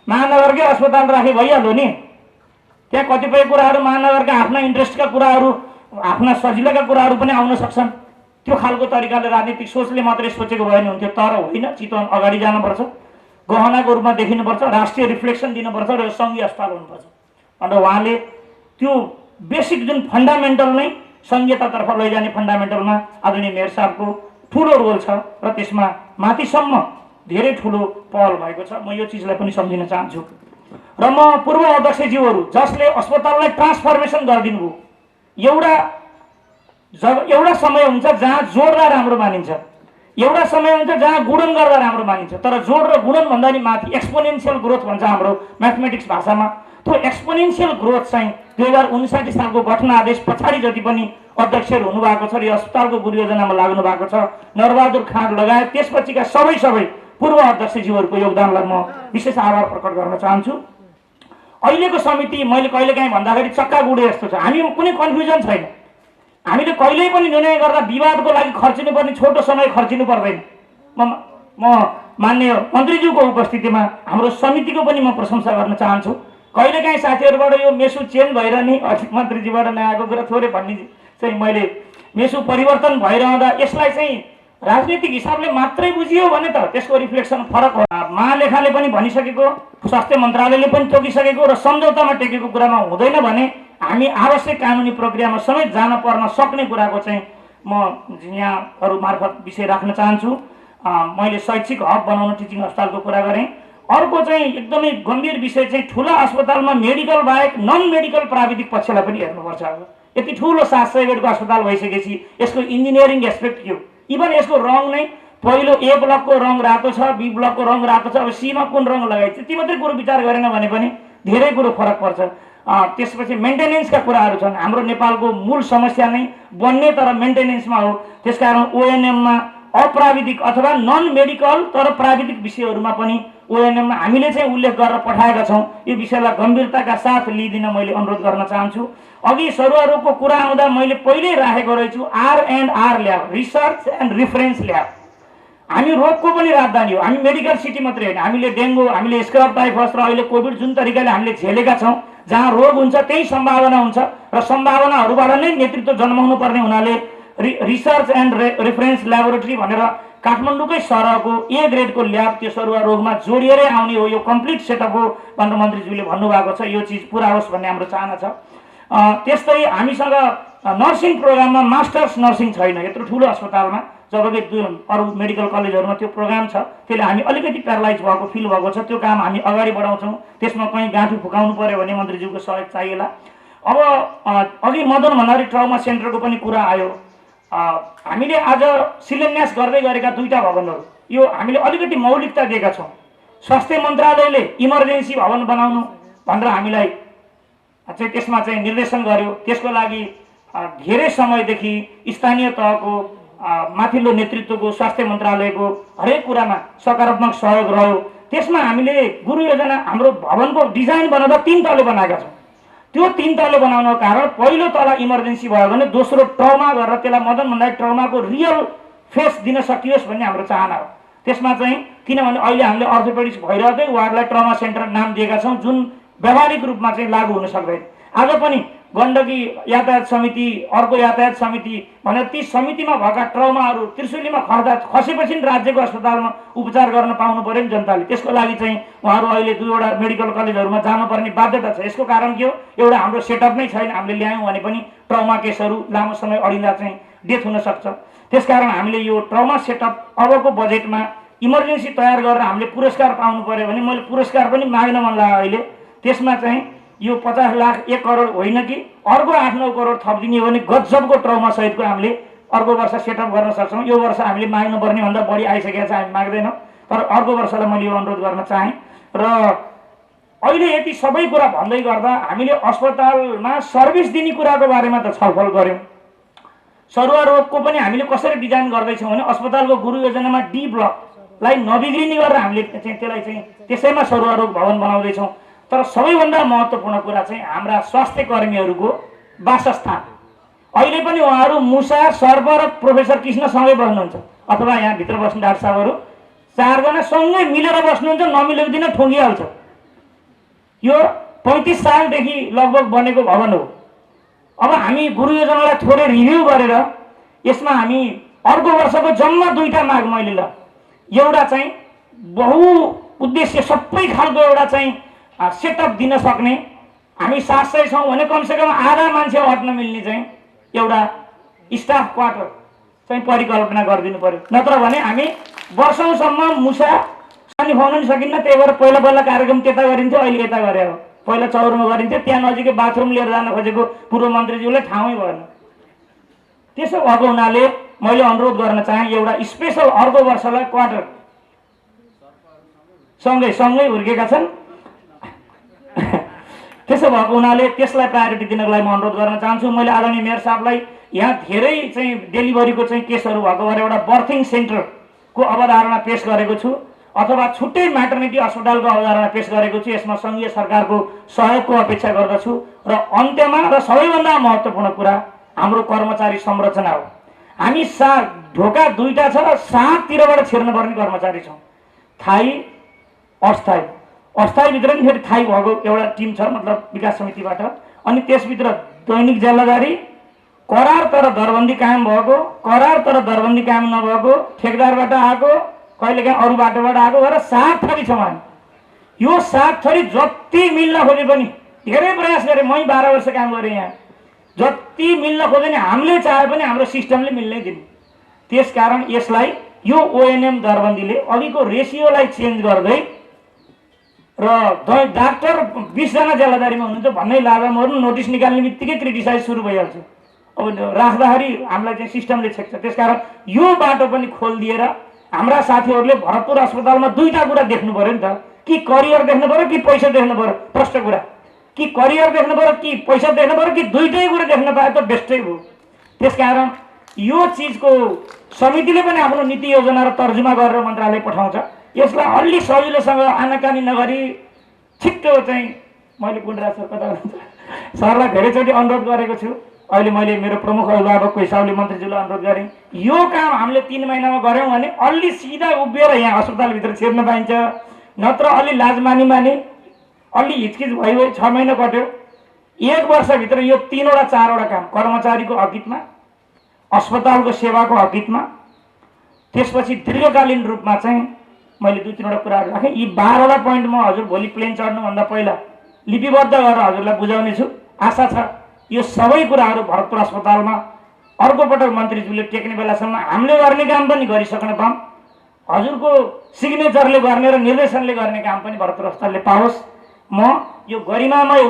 महानगरकै अस्पताल राखे भइहाल्यो नि। त्यहाँ कतिपय कुराहरू महानगरका आफ्ना इन्ट्रेस्टका कुराहरू, आफ्ना सजिलोका कुराहरू पनि आउन सक्छन्। त्यो खालको तरिकाले राजनीतिक सोचले मात्रै सोचेको भए नि हुन्थ्यो, तर होइन। चितवन अगाडि जानुपर्छ, गहनाको रूपमा देखिनुपर्छ, राष्ट्रिय रिफ्लेक्सन दिनुपर्छ र यो सङ्घीय अस्पताल हुनुपर्छ भनेर उहाँले त्यो बेसिक जुन फन्डामेन्टल नै सङ्घीयतातर्फ लैजाने फन्डामेन्टलमा आदरणीय मेयर साहबको ठुलो रोल छ र त्यसमा माथिसम्म धेरै ठुलो पहल भएको छ। म यो चिजलाई पनि सम्झिन चाहन्छु। र म पूर्व अध्यक्षज्यूहरू जसले अस्पताललाई ट्रान्सफर्मेसन गरिदिनु भयो, एउटा समय हुन्छ जहाँ जोड्दा राम्रो मानिन्छ, एउटा समय हुन्छ जहाँ गुणन गर्दा राम्रो मानिन्छ, तर जोड र गुणन भन्दा नि माथि एक्सपोनेन्सियल ग्रोथ भन्छ हाम्रो म्याथमेटिक्स भाषामा। त्यो एक्सपोनेन्सियल ग्रोथ चाहिँ 2059 सालको गठन आदेश पछाडि जति पनि अध्यक्षहरू हुनुभएको छ र यो अस्पतालको गुरु योजनामा लाग्नु भएको छ, नरबहादुर खाँड लगायत त्यसपछिका सबै पूर्व अध्यक्षज्यूहरूको योगदानलाई म विशेष आभार प्रकट गर्न चाहन्छु। अहिलेको समिति मैले कहिलेकाहीँ भन्दाखेरि चक्का गुडे जस्तो छ। हामी कुनै कन्फ्युजन छैन। हामीले कहिल्यै पनि निर्णय गर्दा विवादको लागि खर्चिनु पर्ने छोटो समय खर्चिनु पर्दैन। म माननीय मन्त्रीज्यूको उपस्थितिमा हाम्रो समितिको पनि म प्रशंसा गर्न चाहन्छु। कहिलेकाहीँ साथीहरूबाट यो मेसु चेन्ज भएर नि मन्त्रीजीबाट नआएको कुरा थोरै भन्ने चाहिँ मैले मेसु परिवर्तन भइरहँदा यसलाई चाहिँ राजनीतिक हिसाबले मात्रै बुझियो भने त त्यसको रिफ्लेक्सन फरक हो। महालेखाले पनि भनिसकेको, स्वास्थ्य मन्त्रालयले पनि तोकिसकेको र सम्झौतामा टेकेको कुरामा हुँदैन भने हामी आवश्यक कानुनी प्रक्रियामा समेत जान पर्न सक्ने कुराको चाहिँ म यहाँहरू मार्फत विषय राख्न चाहन्छु। मैले शैक्षिक हब बनाउन टिचिङ अस्पतालको कुरा गरेँ। अर्को चाहिँ एकदमै गम्भीर विषय चाहिँ ठुला अस्पतालमा मेडिकल बाहेक नन मेडिकल प्राविधिक पक्षलाई पनि हेर्नुपर्छ। अब यति ठुलो 700 बेडको अस्पताल भइसकेपछि यसको इन्जिनियरिङ एस्पेक्ट के हो, इभन यसको रङ नै पहिलो ए ब्लकको रङ रातो छ, बी ब्लकको रङ रातो छ, अब सीमा कुन रङ लगाइन्छ ती मात्रै कुरो विचार गरेन भने पनि धेरै कुरो फरक पर्छ। त्यसपछि मेन्टेनेन्सका कुराहरू छन्। हाम्रो नेपालको मूल समस्या नै बन्ने तर मेन्टेनेन्समा हो। त्यसकारण ओएनएममा अप्राविधिक अथवा नन मेडिकल तर प्राविधिक विषयहरूमा पनि ओएनएममा हामीले चाहिँ उल्लेख गरेर पठाएका छौँ। यो विषयलाई गम्भीरताका साथ लिइदिन मैले अनुरोध गर्न चाहन्छु। अघि सरुवा रोगको कुरा आउँदा मैले पहिल्यै राखेको रहेछु R&R lab, research and reference lab. हामी रोगको पनि राजधानी हो। हामी मेडिकल सिटी मात्रै होइन, हामीले डेङ्गु, हामीले स्क्रब टाइफस र अहिले कोभिड जुन तरिकाले हामीले झेलेका छौँ, जहाँ रोग हुन्छ त्यही सम्भावना हुन्छ र सम्भावनाहरूबाट नै नेतृत्व जन्माउनु पर्ने हुनाले रिसर्च एन्ड रेफरेन्स ल्याबोरेटरी भनेर काठमाडौँकै सरहको ए ग्रेडको ल्याब त्यो सरुवा रोगमा जोडिएरै आउने हो। यो कम्प्लिट सेटअप हो भनेर मन्त्रीज्यूले भन्नुभएको छ। यो चिज पुरा होस् भन्ने हाम्रो चाहना छ। त्यस्तै हामीसँग नर्सिङ प्रोग्राममा मास्टर्स नर्सिङ छैन यत्रो ठुलो अस्पतालमा, जबकि अरू मेडिकल कलेजहरूमा त्यो प्रोग्राम छ। त्यसले हामी अलिकति प्यारालाइज भएको फिल भएको छ। त्यो काम हामी अगाडि बढाउँछौँ। त्यसमा कहीँ गाँठु फुकाउनु पर्यो भने मन्त्रीज्यूको सहयोग चाहिएला। अब अघि मदन भण्डारी ट्राउमा सेन्टरको पनि कुरा आयो। हामीले आज शिलान्यास गर्दै गरेका 2टा भवनहरू यो हामीले अलिकति मौलिकता दिएका छौँ। स्वास्थ्य मन्त्रालयले इमर्जेन्सी भवन बनाउनु भनेर हामीलाई चाहिँ त्यसमा चाहिँ निर्देशन गर्यो। त्यसको लागि धेरै समयदेखि स्थानीय तहको माथिल्लो नेतृत्वको स्वास्थ्य मन्त्रालयको हरेक कुरामा सकारात्मक सहयोग रह्यो। त्यसमा हामीले गुरु योजना हाम्रो भवनको डिजाइन बनाउँदा 3 तले बनाएका छौँ। त्यो 3 तले बनाउनको कारण पहिलो तला इमर्जेन्सी भयो भने दोस्रो ट्राउमा गरेर त्यसलाई मदन भण्डारी ट्राउमाको रियल फेस दिन सकियोस् भन्ने हाम्रो चाहना हो। त्यसमा चाहिँ किनभने अहिले हामीले अर्थोपेडिक्स भइरहेकै वार्डलाई ट्राउमा सेन्टर नाम दिएका छौँ, जुन व्यावहारिक रूपमा चाहिँ लागू हुन सक्दैन। आज पनि गण्डकी यातायात समिति, अर्को यातायात समिति भनेर ती समितिमा भएका ट्राउमाहरू त्रिशुलीमा खसेपछि राज्यको अस्पतालमा उपचार गर्न पाउनु पर्यो नि जनताले। त्यसको लागि चाहिँ उहाँहरू अहिले 2वटा मेडिकल कलेजहरूमा जानुपर्ने बाध्यता छ। यसको कारण के हो, एउटा हाम्रो सेटअप नै छैन। हामीले ल्यायौँ भने पनि ट्राउमा केसहरू लामो समय अडिँदा चाहिँ डेथ हुन सक्छ। त्यसकारण हामीले यो ट्राउमा सेटअप अबको बजेटमा इमर्जेन्सी तयार गरेर हामीले पुरस्कार पाउनु पर्यो भने मैले पुरस्कार पनि माग्न मन लाग्यो अहिले। त्यसमा चाहिँ यो 50 लाख 1 करोड होइन कि अर्को 8-9 करोड थपिदिने हो भने गजबको ट्राउमा सहितको हामीले अर्को वर्ष सेटअप गर्न सक्छौँ। यो वर्ष हामीले माग्नु पर्ने भन्दा बढी आइसकेको छ, हामी माग्दैनौँ। तर अर्को वर्षलाई मैले यो अनुरोध गर्न चाहेँ। र अहिले यति सबै कुरा भन्दै गर्दा हामीले अस्पतालमा सर्भिस दिने कुराको बारेमा त छलफल गऱ्यौँ। सरुवा रोगको पनि हामीले कसरी डिजाइन गर्दैछौँ भने अस्पतालको गुरु योजनामा डी ब्लकलाई नबिग्रिने गरेर हामीले चाहिँ त्यसलाई चाहिँ त्यसैमा सरुवा रोग भवन बनाउँदैछौँ। तर सबैभन्दा महत्त्वपूर्ण कुरा चाहिँ हाम्रा स्वास्थ्य कर्मीहरूको वासस्थान। अहिले पनि उहाँहरू मुसा, सर्प र प्रोफेसर कृष्णसँगै बस्नुहुन्छ अथवा यहाँ भित्र बस्ने डाक्टर साहबहरू 4 जना सँगै मिलेर बस्नुहुन्छ, नमिलेको दिन ठुङ्गिहाल्छ। यो 35 सालदेखि लगभग बनेको भवन हो। अब हामी गुरु योजनालाई थोरै रिभ्यू गरेर यसमा हामी अर्को वर्षको जम्मा 2टा माग मैले ल एउटा चाहिँ बहुउद्देश्य सबै खालको एउटा चाहिँ सेटअप दिन सक्ने, हामी 700 छौँ भने कमसेकम आधा मान्छे अट्न मिल्ने चाहिँ एउटा स्टाफ क्वार्टर चाहिँ परिकल्पना गरिदिनु पर्यो। नत्र भने हामी वर्षौँसम्म मुसा सानी खुवाउन नि सकिन्न। त्यही भएर पहिला कार्यक्रम त्यता गरिन्थ्यो, अहिले यता गरे हो। पहिला चौरमा गरिन्थ्यो, त्यहाँ नजिकै बाथरुम लिएर जान खोजेको पूर्व मन्त्रीज्यूलाई ठाउँै भएन। त्यसो भएको हुनाले मैले अनुरोध गर्न चाहे एउटा स्पेसल अर्को वर्षलाई क्वार्टर सँगै हुर्केका छन्। त्यसो भएको हुनाले त्यसलाई प्रायोरिटी दिनको लागि म अनुरोध गर्न चाहन्छु। मैले आदरणीय मेयर साहबलाई यहाँ धेरै चाहिँ डेलिभरीको चाहिँ केसहरू भएको भएर एउटा बर्थिङ सेन्टरको अवधारणा पेश गरेको छु, अथवा छुट्टै म्याटर्निटी अस्पतालको अवधारणा पेश गरेको छु। यसमा सङ्घीय सरकारको सहयोगको अपेक्षा गर्दछु। र अन्त्यमा र सबैभन्दा महत्त्वपूर्ण कुरा हाम्रो कर्मचारी संरचना हो। हामी ढोका 2टा छ र 7तिरबाट छिर्नुपर्ने कर्मचारी छौँ, थाई अस्थायी। अस्थायीभित्र नि फेरि थाई भएको एउटा टिम छ, मतलब विकास समितिबाट। अनि त्यसभित्र दैनिक जिल्लादारी, करार तर दरबन्दी कायम भएको, करार तर दरबन्दी कायम नभएको, ठेकदारबाट आएको, कहिलेकाहीँ अरू बाटोबाट आएको भएर 7 थरी छौँ हामी। यो 7 थरी जति मिल्न खोजे पनि धेरै प्रयास गरेँ, मै 12 वर्ष काम गरेँ यहाँ। जति मिल्न खोजे नि हामीले चाहे पनि हाम्रो सिस्टमले मिल्नै दिने। त्यसकारण यसलाई यो ओएनएम दरबन्दीले अघिको रेसियोलाई चेन्ज गर्दै र डाक्टर 20 जना जिल्लादारीमा हुनुहुन्छ भन्नै लाभा मर्नु, नोटिस निकाल्ने बित्तिकै क्रिटिसाइज सुरु भइहाल्छ। अब राख्दाखेरि हामीलाई चाहिँ सिस्टमले छेक्छ। त्यसकारण यो बाटो पनि खोलिदिएर हाम्रा साथीहरूले भरतपुर अस्पतालमा 2टा कुरा देख्नु पर्यो नि त, कि करियर देख्नु पर्यो कि पैसा देख्नु पर्यो। प्रष्ट कुरा, कि करियर देख्नु पर्यो कि पैसा देख्नु पर्यो, कि दुईटै कुरा देख्न पाए त बेस्टै हो। त्यसकारण यो चिजको समितिले पनि आफ्नो नीति योजना र तर्जुमा गरेर मन्त्रालय पठाउँछ। यसलाई अलि सजिलोसँग आनाकानी नगरी छिट्टो चाहिँ मैले गुणराज सर कता सरलाई धेरैचोटि अनुरोध गरेको छु। अहिले मैले मेरो प्रमुख अभिभावकको हिसाबले मन्त्रीज्यूलाई अनुरोध गरेँ, यो काम हामीले 3 महिनामा गऱ्यौँ भने अलि सिधा उभिएर यहाँ अस्पतालभित्र छिर्न पाइन्छ। नत्र अलि लाजमानी अलि हिचकिच भयो, 6 महिना कट्यो। 1 वर्षभित्र यो 3वटा 4वटा काम कर्मचारीको हकितमा, अस्पतालको सेवाको हकितमा, त्यसपछि दीर्घकालीन रूपमा चाहिँ मैले 2-3वटा कुराहरू राखेँ। यी 12वटा पोइन्ट म हजुर भोलि प्लेन चढ्नुभन्दा पहिला लिपिबद्ध गरेर हजुरलाई बुझाउने छु। आशा छ यो सबै कुराहरू भरतपुर अस्पतालमा अर्को पटक मन्त्रीज्यूले टेक्ने बेलासम्म हामीले गर्ने काम पनि गरिसक्न पाऊँ, हजुरको सिग्नेचरले गर्ने र निर्देशनले गर्ने काम पनि भरतपुर अस्पतालले पाओस्। म यो गरिमामय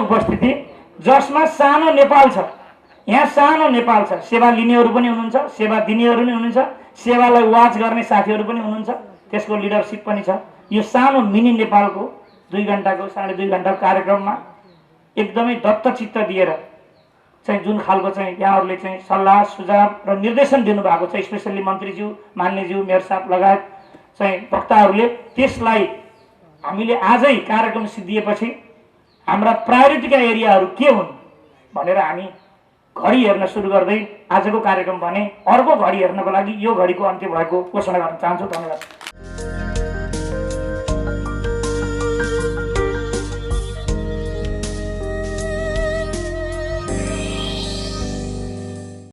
उपस्थिति जसमा सानो नेपाल छ, यहाँ सानो नेपाल छ, सेवा लिनेहरू पनि हुनुहुन्छ, सेवा दिनेहरू पनि हुनुहुन्छ, सेवालाई वाच गर्ने साथीहरू पनि हुनुहुन्छ, त्यसको लिडरसिप पनि छ। यो सानो मिनी नेपालको 2 घण्टाको 2.5 घण्टाको कार्यक्रममा एकदमै दत्तचित्त दिएर चाहिँ जुन खालको चाहिँ यहाँहरूले चाहिँ सल्लाह सुझाव र निर्देशन दिनुभएको छ, स्पेसल्ली मन्त्रीज्यू, मान्यज्यू, मेयर साहब लगायत चाहिँ वक्ताहरूले, त्यसलाई हामीले आजै कार्यक्रम सिद्धिएपछि हाम्रा प्रायोरिटीका एरियाहरू के हुन् भनेर हामी घडी हेर्न सुरु गर्दै आजको कार्यक्रम भने अर्को घडी हेर्नको लागि यो घडीको अन्त्य भएको घोषणा गर्न चाहन्छु। धन्यवाद।